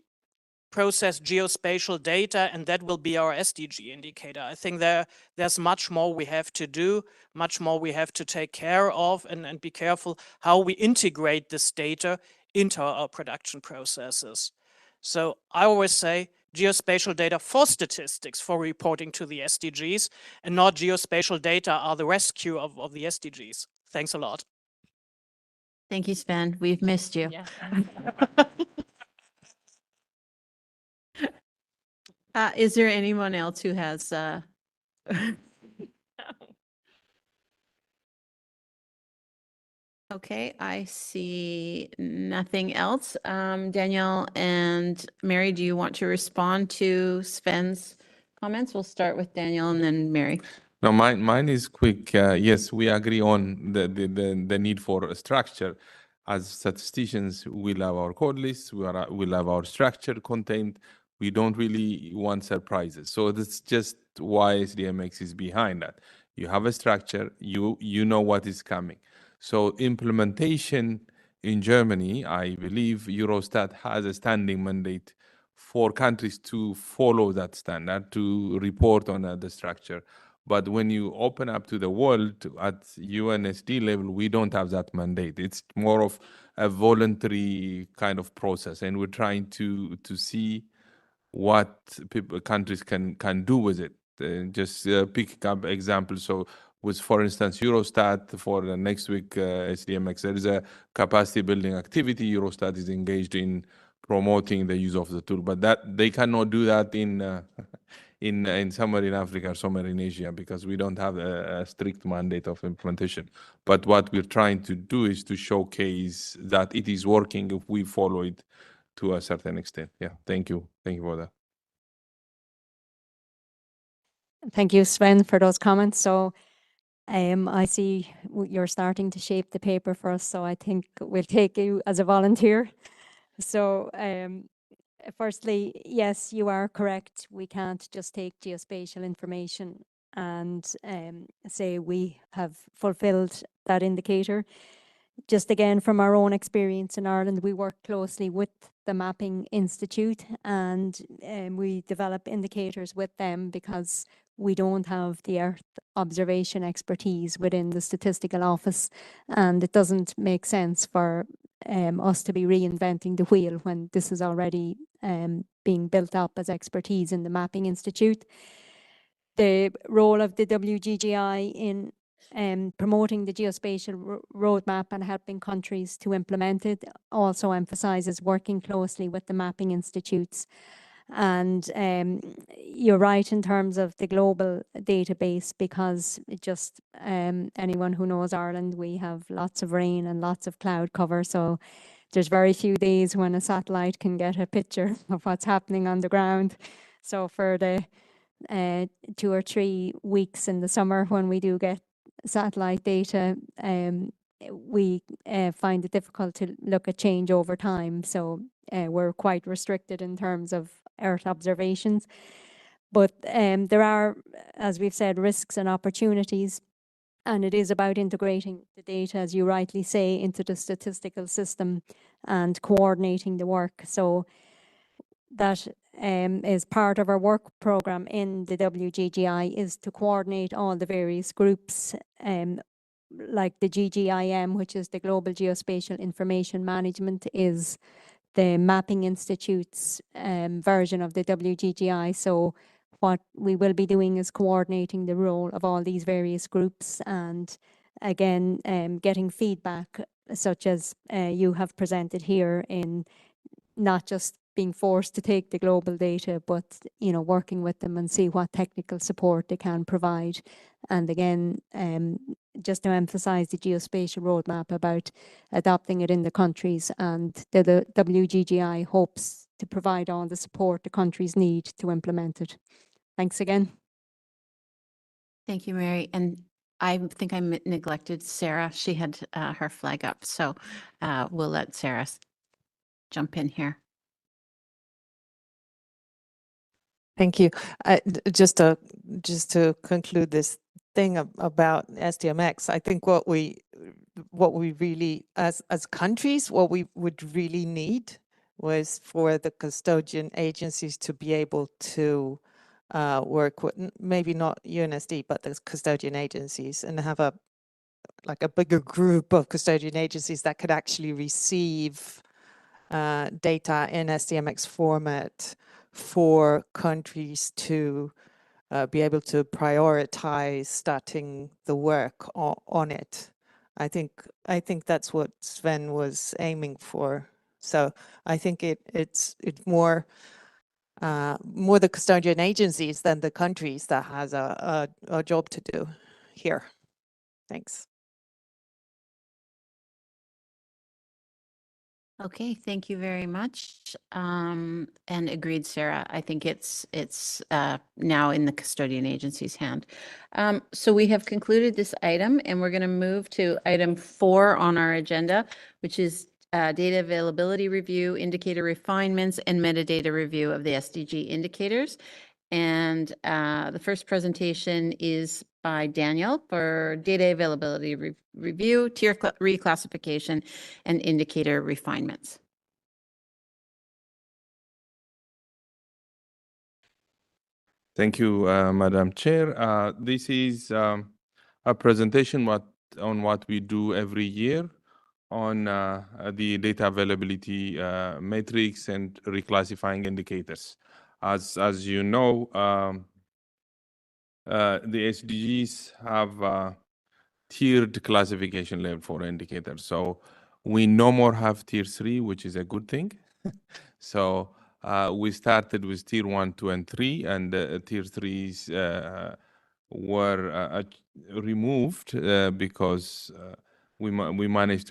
process geospatial data and that will be our SDG indicator. I think there's much more we have to do, much more we have to take care of, and be careful how we integrate this data into our production processes. So I always say geospatial data for statistics, for reporting to the SDGs, and not geospatial data are the rescue of the SDGs. Thanks a lot. Thank you, Sven. We've missed you. Yeah. Is there anyone else who has Okay, I see nothing else. Danielle and Mary, do you want to respond to Sven's comments? We'll start with Danielle and then Mary. No, mine is quick. Yes, we agree on the need for a structure. As statisticians, we love our code lists. We love our structured content. We don't really want surprises. So that's just why SDMX is behind that. You have a structure. You know what is coming. So implementation in Germany, I believe Eurostat has a standing mandate for countries to follow that standard, to report on the structure. But when you open up to the world at UNSD level, we don't have that mandate. It's more of a voluntary kind of process, and we're trying to see what countries can do with it. Just pick up examples. So with, for instance, Eurostat for the next week SDMX, there is a capacity building activity. Eurostat is engaged in promoting the use of the tool, but that they cannot do that in somewhere in Africa or somewhere in Asia because we don't have a strict mandate of implementation. But what we're trying to do is to showcase that it is working if we follow it to a certain extent. Yeah, thank you. Thank you for that. Thank you, Sven, for those comments. So I see you're starting to shape the paper for us, so I think we'll take you as a volunteer. So firstly, yes, you are correct. We can't just take geospatial information and say we have fulfilled that indicator. Just again, from our own experience in Ireland, we work closely with the Mapping Institute and we develop indicators with them because we don't have the Earth observation expertise within the statistical office, and it doesn't make sense for us to be reinventing the wheel when this is already being built up as expertise in the Mapping Institute. The role of the WGGI in promoting the geospatial roadmap and helping countries to implement it also emphasizes working closely with the mapping institutes. And you're right in terms of the global database, because just anyone who knows Ireland, we have lots of rain and lots of cloud cover. So there's very few days when a satellite can get a picture of what's happening on the ground. So for the 2 or 3 weeks in the summer when we do get satellite data, we find it difficult to look at change over time. So we're quite restricted in terms of Earth observations. But there are, as we've said, risks and opportunities. And it is about integrating the data, as you rightly say, into the statistical system and coordinating the work. So that is part of our work program in the WGGI, is to coordinate all the various groups, like the GGIM, which is the Global Geospatial Information Management, is the Mapping Institute's version of the WGGI. So what we will be doing is coordinating the role of all these various groups, and again, getting feedback such as you have presented here, in not just being forced to take the global data, but working with them and see what technical support they can provide. And again, just to emphasize the geospatial roadmap about adopting it in the countries, and the WGGI hopes to provide all the support the countries need to implement it. Thanks again. Thank you, Mary. And I think I neglected Sarah. She had her flag up, so we'll let Sarah jump in here. Thank you. Just to conclude this thing about SDMX, I think what we really, as countries, what we would really need was for the custodian agencies to be able to work with maybe not UNSD, but the custodian agencies, and have a bigger group of custodian agencies that could actually receive data in SDMX format for countries to be able to prioritize starting the work on it. I think that's what Sven was aiming for. So I think it's more the custodian agencies than the countries that has a job to do here. Thanks. Okay, thank you very much. And agreed, Sarah. I think it's now in the custodian agency's hand. So we have concluded this item, and we're going to move to item 4 on our agenda, which is data availability review, indicator refinements, and metadata review of the SDG indicators. And the first presentation is by Daniel for data availability review, tier reclassification, and indicator refinements. Thank you, Madam Chair. This is a presentation on what we do every year on the data availability metrics and reclassifying indicators. As you know, the SDGs have tiered classification level for indicators. So we no more have tier 3, which is a good thing. So we started with tier 1, 2, and 3, and tier 3s were removed because we managed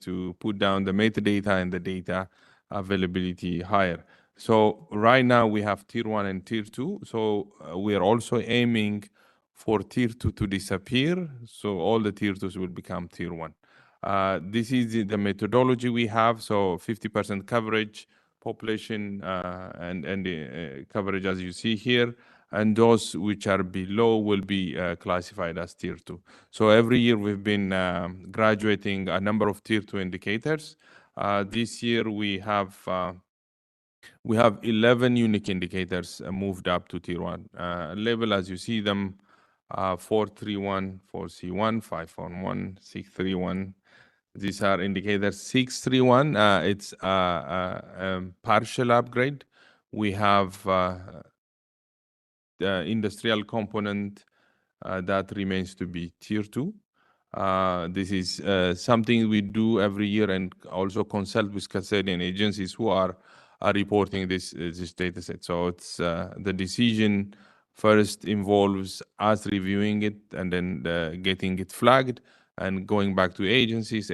to put down the metadata and the data availability higher. So right now we have tier 1 and tier 2. So we are also aiming for tier 2 to disappear. So all the tier 2s will become tier 1. This is the methodology we have. So 50% coverage, population and coverage as you see here. And those which are below will be classified as tier 2. So every year we've been graduating a number of tier 2 indicators. This year we have 11 unique indicators moved up to tier 1 level as you see them. 431, 4C1, 511, 631. These are indicators. 631, it's a partial upgrade. We have the industrial component that remains to be tier 2. This is something we do every year and also consult with custodian agencies who are reporting this data set. So it's the decision first involves us reviewing it and then getting it flagged and going back to agencies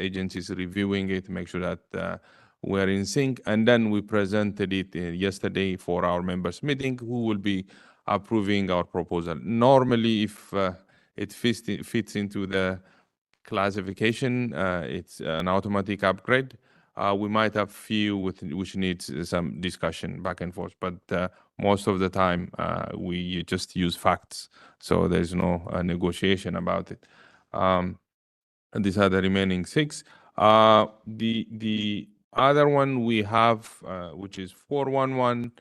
reviewing it, make sure that we're in sync. And then we presented it yesterday for our members meeting who will be approving our proposal. Normally, if it fits into the classification, it's an automatic upgrade. We might have few which needs some discussion back and forth, but most of the time we just use facts, so there's no negotiation about it. And these are the remaining 6. The other one we have, which is 411.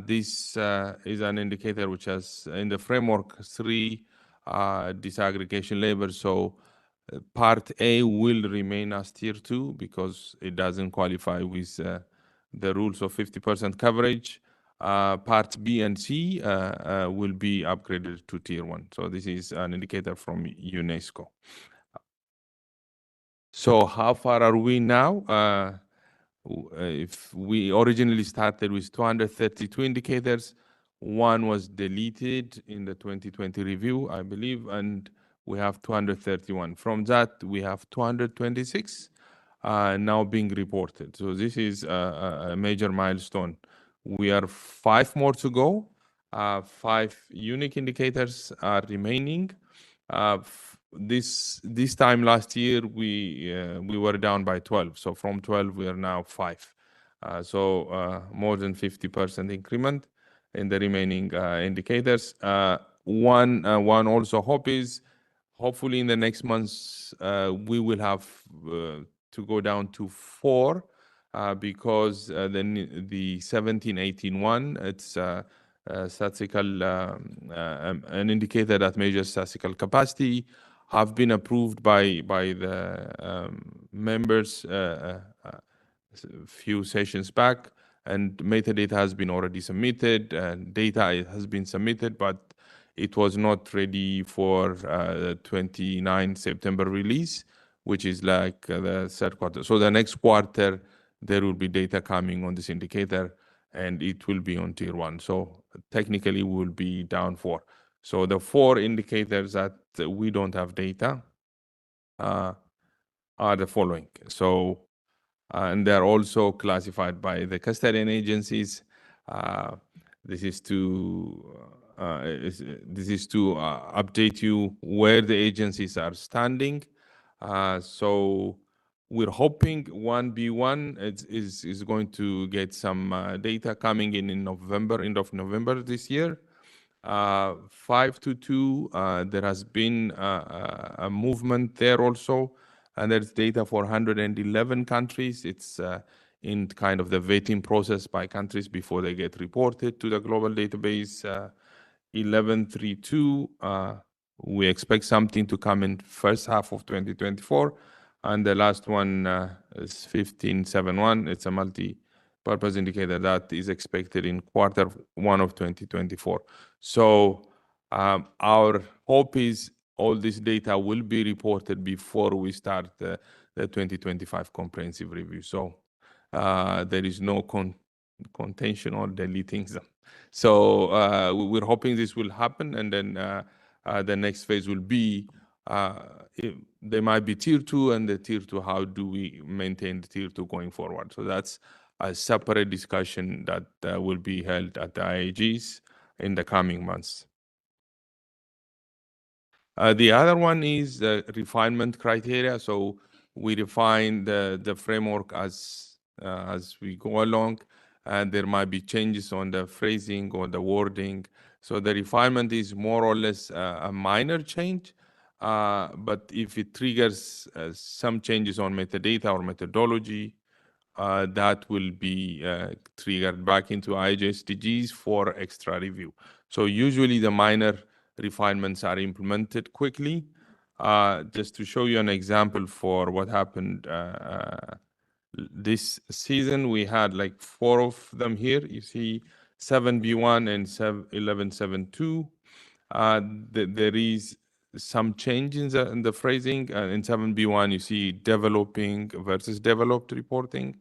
This is an indicator which has in the framework 3 disaggregation levels. So part A will remain as tier 2 because it doesn't qualify with the rules of 50% coverage. Part B and C will be upgraded to tier 1. So this is an indicator from UNESCO. So how far are we now? If we originally started with 232 indicators, one was deleted in the 2020 review, I believe, and we have 231. From that, we have 226 now being reported. So this is a major milestone. We are 5 more to go. 5 unique indicators are remaining. This time last year, we were down by 12. So from 12, we are now 5. So more than 50% increment in the remaining indicators. One also hope is, hopefully in the next months, we will have to go down to 4 because the 1781, it's statistical, an indicator that measures statistical capacity, have been approved by the members a few sessions back, and metadata has been already submitted, and data has been submitted, but it was not ready for 29 September release, which is like the third quarter. So the next quarter, there will be data coming on this indicator, and it will be on tier 1. So technically, we will be down 4. So the 4 indicators that we don't have data are the following. So, and they're also classified by the custodian agencies. This is to update you where the agencies are standing. So we're hoping 1B1 is going to get some data coming in November, end of November this year. 522, there has been a movement there also, and there's data for 111 countries. It's in kind of the vetting process by countries before they get reported to the global database. 1132, we expect something to come in first half of 2024. And the last one is 1571. It's a multi-purpose indicator that is expected in Q1 of 2024. So our hope is all this data will be reported before we start the 2025 comprehensive review. So there is no contention or deleting them. So we're hoping this will happen, and then the next phase will be there might be tier 2, and the tier 2, how do we maintain the tier 2 going forward? So that's a separate discussion that will be held at the IAGs in the coming months. The other one is the refinement criteria. So we refine the framework as we go along, and there might be changes on the phrasing or the wording. So the refinement is more or less a minor change, but if it triggers some changes on metadata or methodology, that will be triggered back into IAEG-SDGs for extra review. So usually the minor refinements are implemented quickly. Just to show you an example for what happened this season, we had like 4 of them here. You see 7B1 and 1172. There is some change in the phrasing. In 7B1, you see developing versus developed reporting.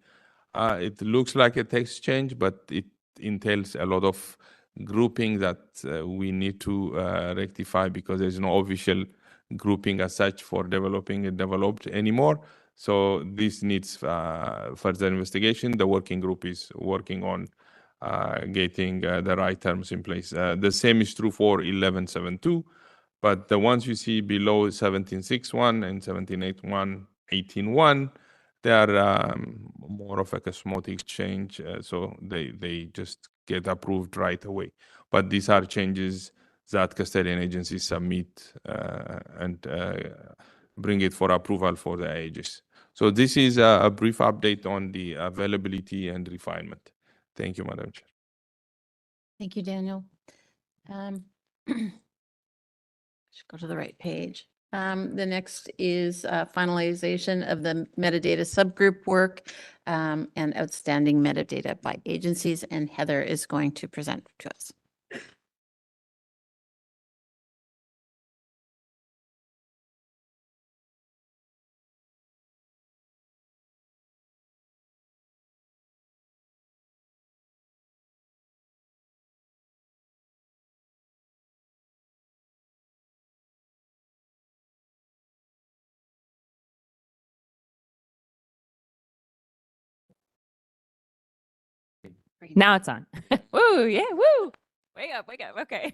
It looks like a text change, but it entails a lot of grouping that we need to rectify because there's no official grouping as such for developing and developed anymore. So this needs further investigation. The working group is working on getting the right terms in place. The same is true for 1172, but the ones you see below 1761 and 1781, 181, they are more of like a osmotic change, so they just get approved right away. But these are changes that custodian agencies submit and bring it for approval for the IAGs. So this is a brief update on the availability and refinement. Thank you, Madam Chair. Thank you, Daniel. Should go to the right page. The next is finalization of the metadata subgroup work and outstanding metadata by agencies, and Heather is going to present to us. Now it's on. Woo, yeah, woo. Wake up, wake up. Okay.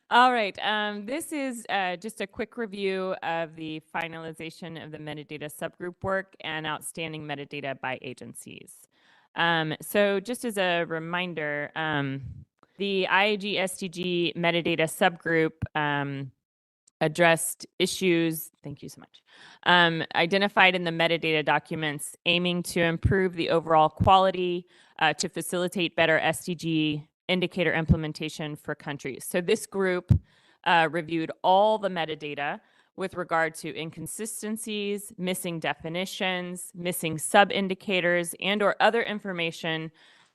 All right. This is just a quick review of the finalization of the metadata subgroup work and outstanding metadata by agencies. So just as a reminder, the IAEG-SDG metadata subgroup addressed issues, thank you so much, identified in the metadata documents aiming to improve the overall quality to facilitate better SDG indicator implementation for countries. So this group reviewed all the metadata with regard to inconsistencies, missing definitions, missing sub-indicators, and/or other information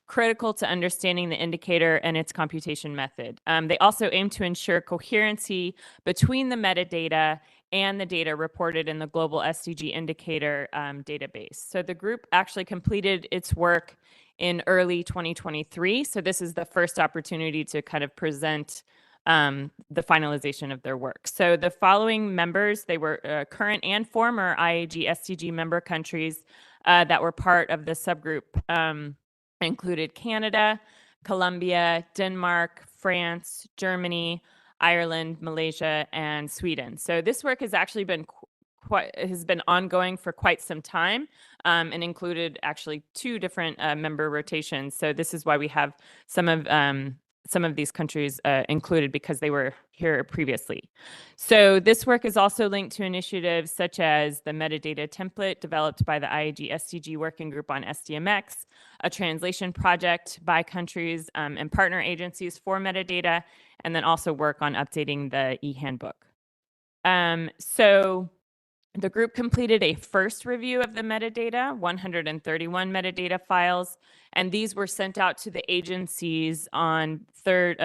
critical to understanding the indicator and its computation method. They also aim to ensure coherency between the metadata and the data reported in the global SDG indicator database. So the group actually completed its work in early 2023. So this is the first opportunity to kind of present the finalization of their work. So the following members, they were current and former IAEG-SDG member countries that were part of the subgroup. Included Canada, Colombia, Denmark, France, Germany, Ireland, Malaysia, and Sweden. So this work has actually been has been ongoing for quite some time and included actually 2 different member rotations. So this is why we have some of these countries included, because they were here previously. So this work is also linked to initiatives such as the metadata template developed by the IAEG-SDG Working Group on SDMX, a translation project by countries and partner agencies for metadata, and then also work on updating the e-handbook. So the group completed a first review of the metadata, 131 metadata files, and these were sent out to the agencies on 3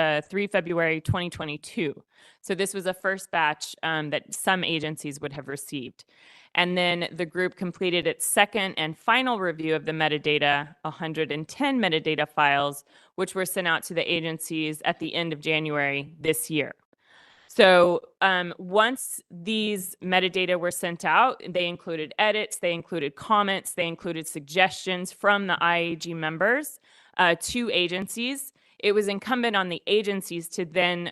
February 2022. So this was a first batch that some agencies would have received. And then the group completed its second and final review of the metadata, 110 metadata files, which were sent out to the agencies at the end of January this year. So once these metadata were sent out, they included edits, they included comments, they included suggestions from the IAEG members to agencies. It was incumbent on the agencies to then,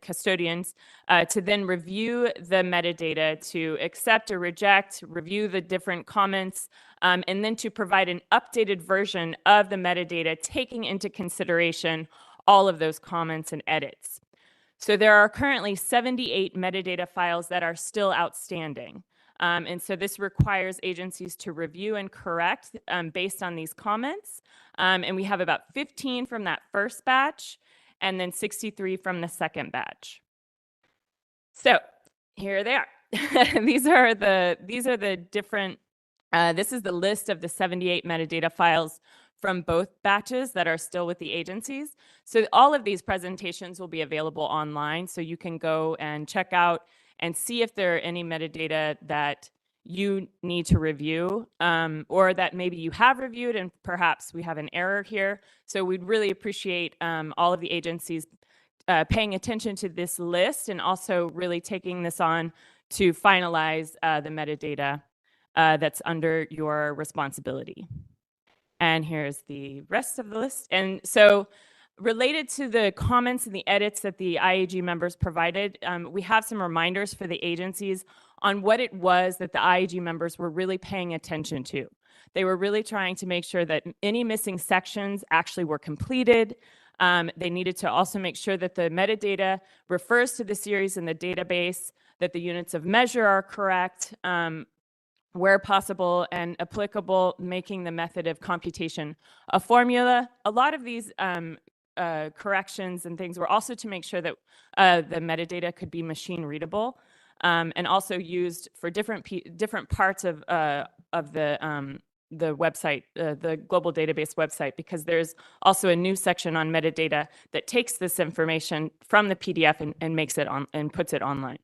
custodians, to then review the metadata, to accept or reject, review the different comments, and then to provide an updated version of the metadata, taking into consideration all of those comments and edits. So there are currently 78 metadata files that are still outstanding. And so this requires agencies to review and correct based on these comments. And we have about 15 from that first batch and then 63 from the second batch. So here they are. These are the different, this is the list of the 78 metadata files from both batches that are still with the agencies. So all of these presentations will be available online, so you can go and check out and see if there are any metadata that you need to review, or that maybe you have reviewed and perhaps we have an error here. So we'd really appreciate all of the agencies paying attention to this list and also really taking this on to finalize the metadata that's under your responsibility. And here's the rest of the list. And so related to the comments and the edits that the IAEG members provided, we have some reminders for the agencies on what it was that the IAEG members were really paying attention to. They were really trying to make sure that any missing sections actually were completed. They needed to also make sure that the metadata refers to the series in the database, that the units of measure are correct, where possible and applicable, making the method of computation a formula. A lot of these corrections and things were also to make sure that the metadata could be machine readable and also used for different parts of the website, the global database website, because there's also a new section on metadata that takes this information from the PDF and makes it on and puts it online.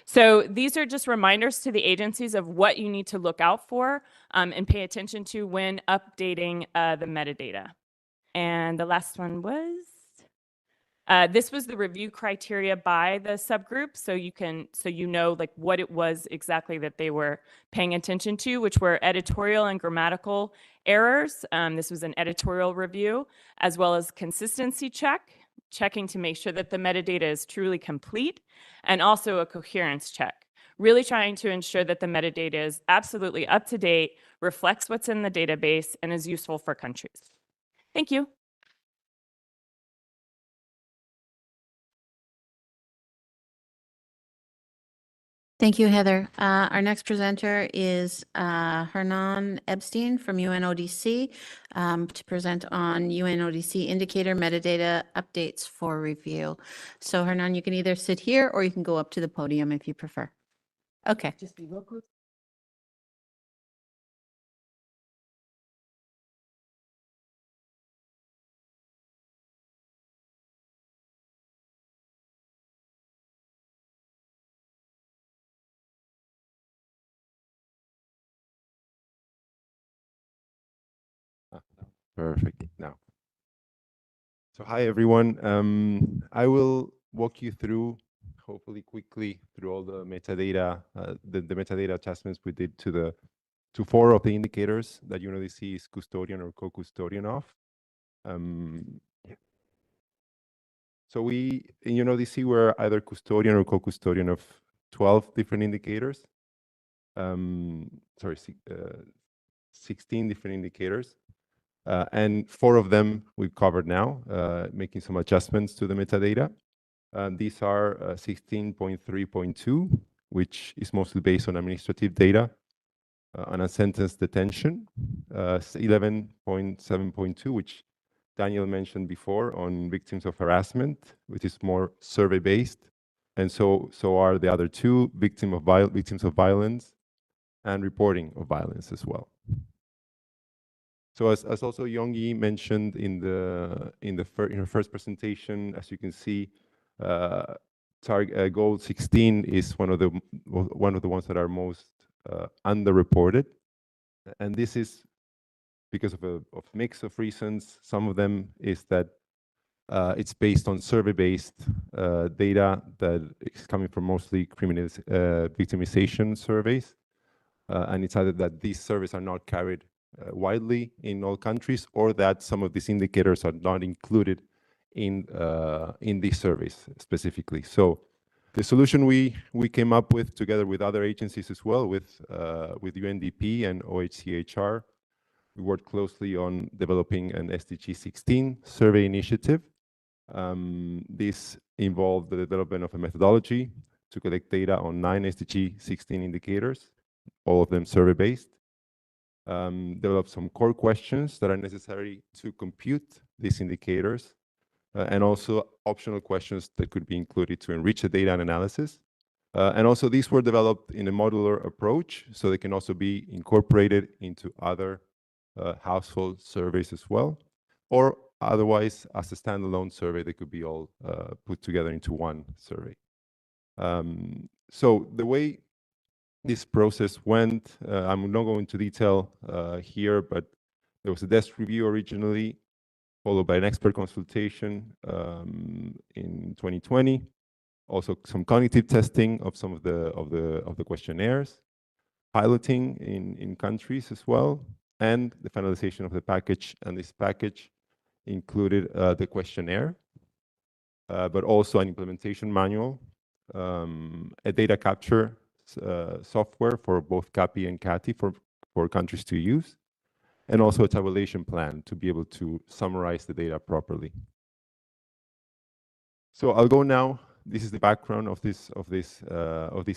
So these are just reminders to the agencies of what you need to look out for and pay attention to when updating the metadata. And the last one was, this was the review criteria by the subgroup. So you know like what it was exactly that they were paying attention to, which were editorial and grammatical errors. This was an editorial review, as well as consistency check, checking to make sure that the metadata is truly complete, and also a coherence check, really trying to ensure that the metadata is absolutely up to date, reflects what's in the database, and is useful for countries. Thank you. Thank you, Heather. Our next presenter is Hernan Epstein from UNODC to present on UNODC indicator metadata updates for review. So Hernan, you can either sit here or you can go up to the podium if you prefer. Okay. Just be real close. Perfect. Now, so hi everyone. I will walk you through, hopefully quickly, through all the metadata, the metadata adjustments we did to 4 of the indicators that UNODC is custodian or co-custodian of. So we in UNODC we're either custodian or co-custodian of 12 different indicators. 16 different indicators. And 4 of them we've covered now, making some adjustments to the metadata. These are 16.3.2, which is mostly based on administrative data on a sentence detention. 11.7.2, which Daniel mentioned before, on victims of harassment, which is more survey-based. And so are the other 2, victims of violence and reporting of violence as well. So as also Yonggi mentioned in her first presentation, as you can see, goal 16 is one of the ones that are most underreported, and this is because of a mix of reasons. Some of them is that it's based on survey-based data that is coming from mostly victimization surveys, and it's either that these surveys are not carried widely in all countries, or that some of these indicators are not included in these surveys specifically. So the solution we came up with, together with other agencies as well, with UNDP and OHCHR, we worked closely on developing an SDG 16 survey initiative. This involved the development of a methodology to collect data on 9 SDG 16 indicators, all of them survey-based. Develop some core questions that are necessary to compute these indicators, and also optional questions that could be included to enrich the data and analysis. And also these were developed in a modular approach, so they can also be incorporated into other household surveys as well, or otherwise as a standalone survey, they could be all put together into one survey. So the way this process went, I'm not going into detail here, but there was a desk review originally, followed by an expert consultation in 2020. Also, some cognitive testing of some of the questionnaires, piloting in countries as well, and the finalization of the package. And this package included the questionnaire, but also an implementation manual, a data capture software for both CAPI and CATI for countries to use, and also a tabulation plan to be able to summarize the data properly. So I'll go now. This is the background of these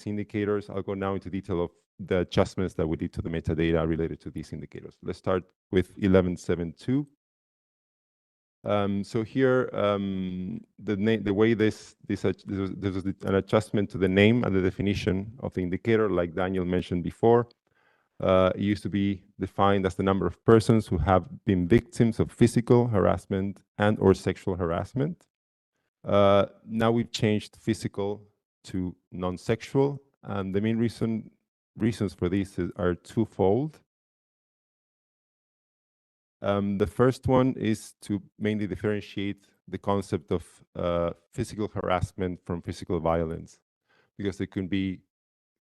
indicators. I'll go now into detail of the adjustments that we did to the metadata related to these indicators. Let's start with 11.7.2. So here, the way this was an adjustment to the name and the definition of the indicator, like Daniel mentioned before. It used to be defined as the number of persons who have been victims of physical harassment and/or sexual harassment. Now we've changed physical to non-sexual, and the main reasons for this are twofold. The first one is to mainly differentiate the concept of physical harassment from physical violence, because they can be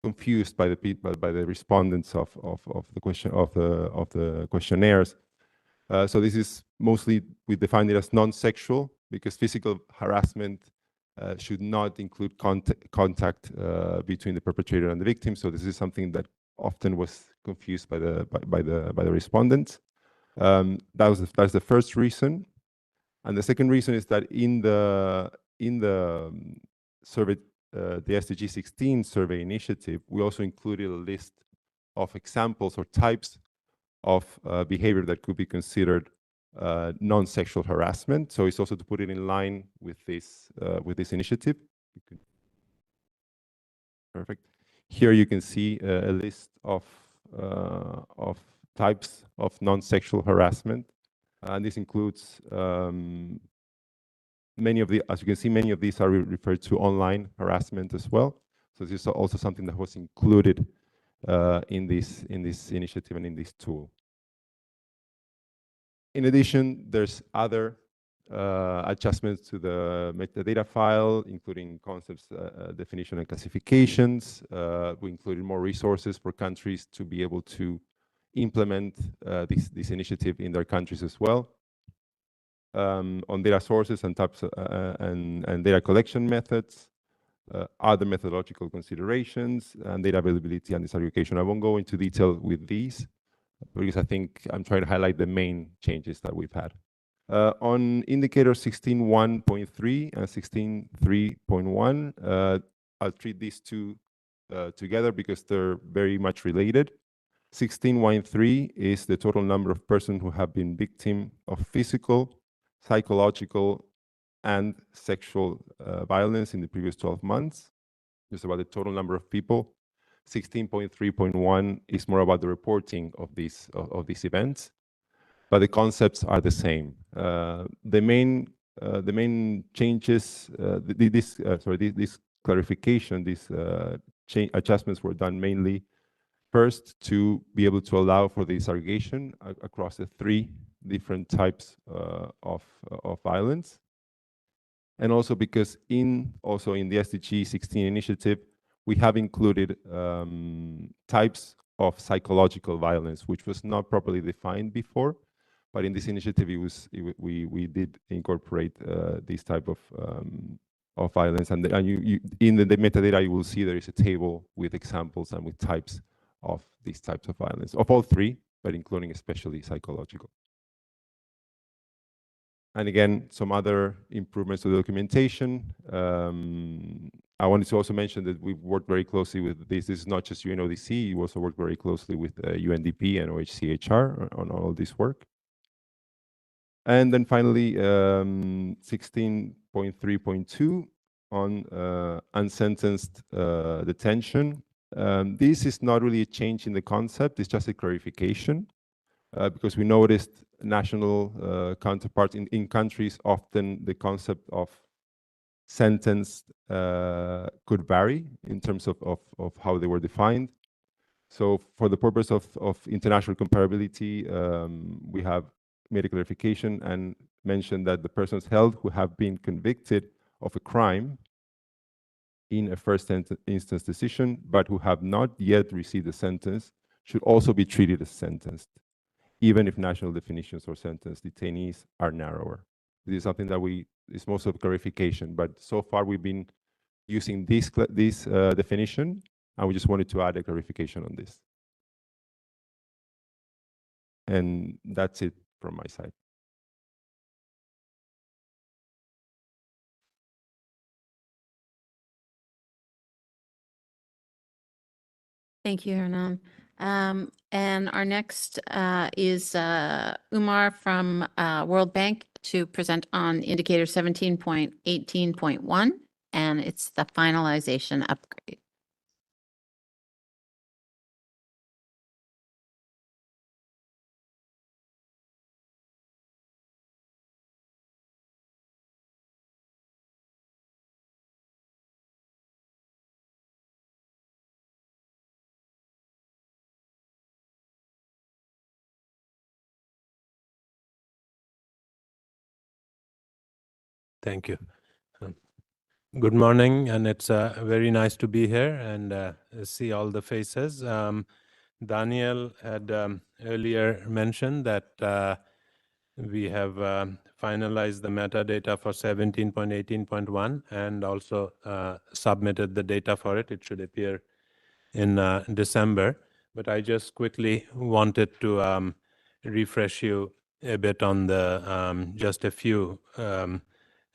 confused by the people, by the respondents of the questionnaires. So this is mostly, we define it as non-sexual, because physical harassment should not include contact between the perpetrator and the victim. So this is something that often was confused by the respondents. That's the first reason, and the second reason is that in the survey, the SDG 16 survey initiative, we also included a list of examples or types of behavior that could be considered non-sexual harassment. So it's also to put it in line with this initiative. Perfect. Here you can see a list of types of non-sexual harassment, and this includes many of the, as you can see, many of these are referred to online harassment as well. So this is also something that was included in this initiative and in this tool. In addition, there's other adjustments to the metadata file, including concepts, definition, and classifications. We included more resources for countries to be able to implement this initiative in their countries as well. On data sources and types and data collection methods, other methodological considerations, and data availability and disaggregation. I won't go into detail with these, because I think I'm trying to highlight the main changes that we've had. On indicator 16.1.3 and 16.3.1, I'll treat these two together because they're very much related. 16.1.3 is the total number of persons who have been victim of physical, psychological, and sexual violence in the previous 12 months. Just about the total number of people. 16.3.1 is more about the reporting of these events, but the concepts are the same. The main changes, this clarification, these adjustments were done mainly first to be able to allow for the disaggregation across the three different types of violence, and also because in the SDG 16 initiative, we have included types of psychological violence, which was not properly defined before, but in this initiative, we did incorporate this type of violence, and you in the metadata you will see there is a table with examples and with types of these types of violence, of all three, but including especially psychological. And again, some other improvements to the documentation. I wanted to also mention that we've worked very closely with this. This is not just UNODC, we also work very closely with UNDP and OHCHR on all this work. And then finally, 16.3.2 on unsentenced detention. This is not really a change in the concept, it's just a clarification. Because we noticed national counterparts in countries, often the concept of sentence could vary in terms of how they were defined. So for the purpose of international comparability, we have made a clarification and mentioned that the persons held who have been convicted of a crime in a first instance decision, but who have not yet received a sentence, should also be treated as sentenced, even if national definitions or sentence detainees are narrower. This is something that is most of clarification, but so far we've been using this definition, and we just wanted to add a clarification on this. And that's it from my side. Thank you, Hernan. And our next is Umar from World Bank to present on indicator 17.18.1, and it's the finalization upgrade. Thank you. Good morning, and it's very nice to be here and see all the faces. Daniel had earlier mentioned that we have finalized the metadata for 17.18.1 and also submitted the data for it. It should appear in December. But I just quickly wanted to refresh you a bit on the just a few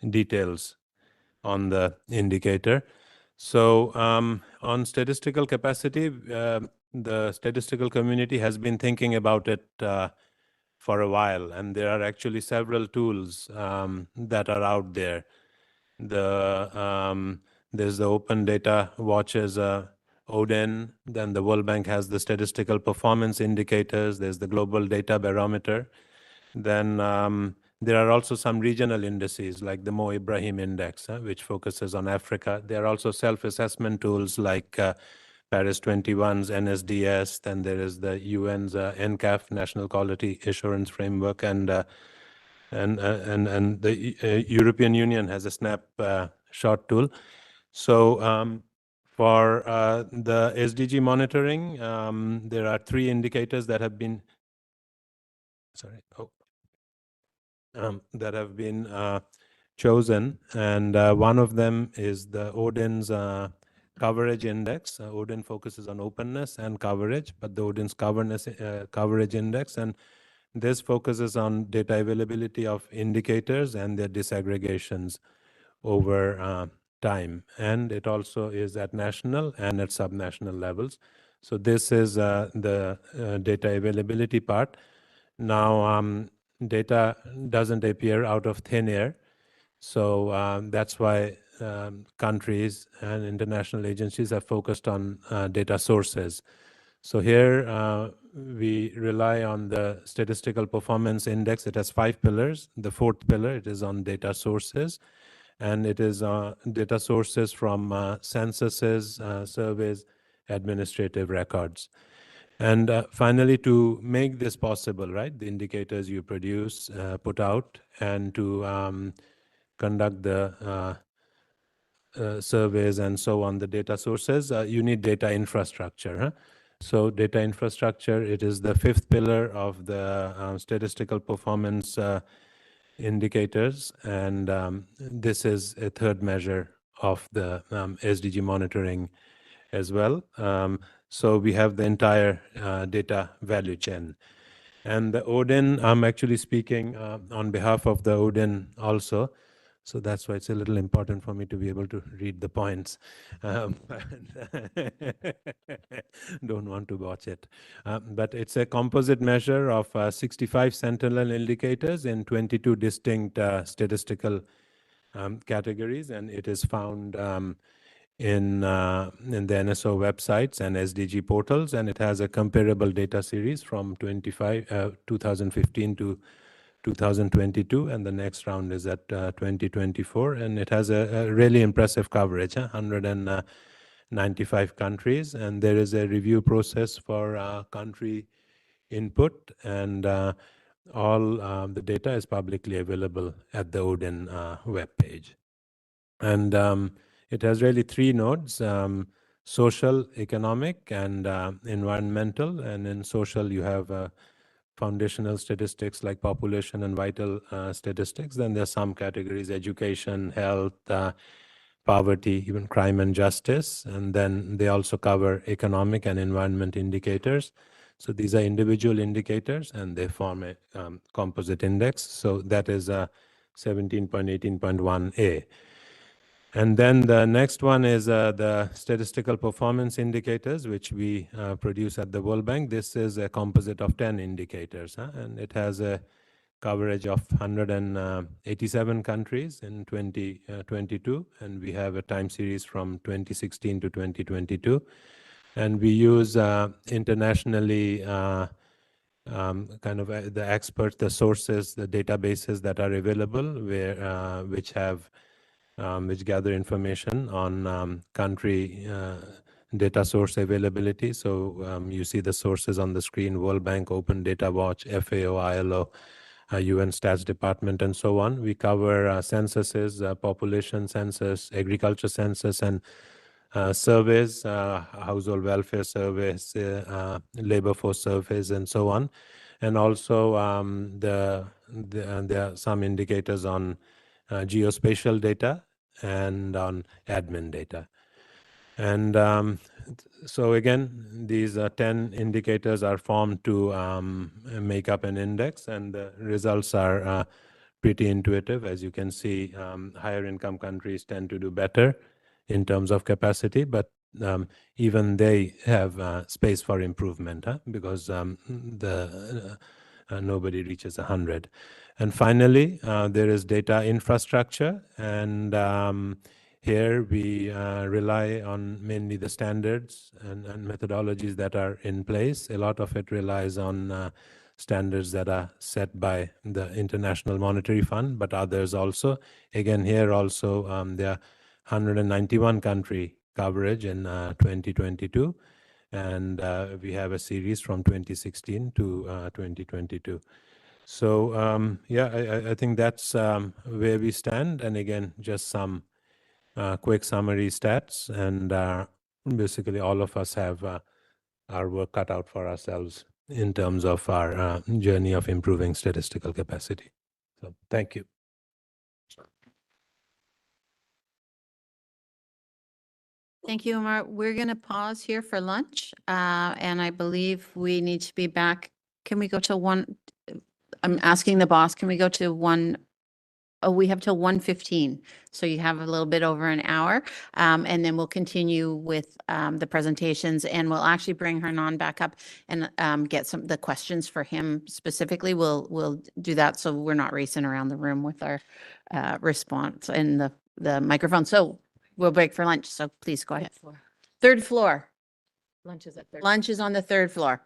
details on the indicator. So on statistical capacity, the statistical community has been thinking about it for a while, and there are actually several tools that are out there. There's the Open Data Watches ODIN, then the World Bank has the statistical performance indicators, there's the Global Data Barometer, then there are also some regional indices like the Mo Ibrahim Index, which focuses on Africa. There are also self-assessment tools like Paris 21's NSDS, then there is the UN's NCAF, National Quality Assurance Framework, and the European Union has a snapshot tool. So for the SDG monitoring, there are 3 indicators that have been that have been chosen, and one of them is the ODIN's coverage index. ODIN focuses on openness and coverage, but the ODIN's coverage index, and this focuses on data availability of indicators and their disaggregations over time. And it also is at national and at subnational levels. So this is the data availability part. Now, data doesn't appear out of thin air. So that's why countries and international agencies are focused on data sources. So here we rely on the Statistical Performance Index. It has 5 pillars. The 4th pillar, it is on data sources. And it is data sources from censuses, surveys, administrative records. And finally, to make this possible, right, the indicators you produce, put out, and to conduct the surveys and so on, the data sources, you need data infrastructure. So data infrastructure, it is the 5th pillar of the statistical performance indicators, and this is a 3rd measure of the SDG monitoring as well. So we have the entire data value chain. And the ODIN, I'm actually speaking on behalf of the ODIN also. So that's why it's a little important for me to be able to read the points. Don't want to watch it. But it's a composite measure of 65 sentinel indicators in 22 distinct statistical categories, and it is found in the NSO websites and SDG portals, and it has a comparable data series from 2015 to 2022, and the next round is at 2024, and it has a really impressive coverage, 195 countries, and there is a review process for country input, and all the data is publicly available at the ODIN webpage. And it has really 3 nodes, social, economic, and environmental. And in social, you have foundational statistics like population and vital statistics. Then there's some categories: education, health, poverty, even crime and justice. And then they also cover economic and environment indicators. So these are individual indicators, and they form a composite index. So that is 17.18.1a. And then the next one is the statistical performance indicators, which we produce at the World Bank. This is a composite of 10 indicators, and it has a coverage of 187 countries in 2022, and we have a time series from 2016 to 2022. And we use internationally kind of the experts, the sources, the databases that are available, where which gather information on country data source availability. So you see the sources on the screen: World Bank, Open Data Watch, FAO, ILO, UN Stats Department, and so on. We cover censuses, population census, agriculture census, and surveys, household welfare surveys, labor force surveys, and so on. And also there are some indicators on geospatial data and on admin data. And so again, these 10 indicators are formed to make up an index, and the results are pretty intuitive. As you can see, higher income countries tend to do better in terms of capacity, but even they have space for improvement, because nobody reaches 100. And finally, there is data infrastructure, and here we rely on mainly the standards and methodologies that are in place. A lot of it relies on standards that are set by the International Monetary Fund, but others also. Again, here also there are 191 country coverage in 2022, and we have a series from 2016 to 2022. So yeah, I think that's where we stand. And again, just some quick summary stats, and basically all of us have our work cut out for ourselves in terms of our journey of improving statistical capacity. So thank you. Thank you, Omar. We're going to pause here for lunch, and I believe we need to be back. Can we go to one? I'm asking the boss, can we go to one? Oh, we have till 1:15, so you have a little bit over an hour, and then we'll continue with the presentations, and we'll actually bring Hernan back up and get some the questions for him specifically. We'll do that so we're not racing around the room with our response and the microphone. So we'll break for lunch. So please go ahead. Third floor. Lunch is at 30. Lunch is on the third floor.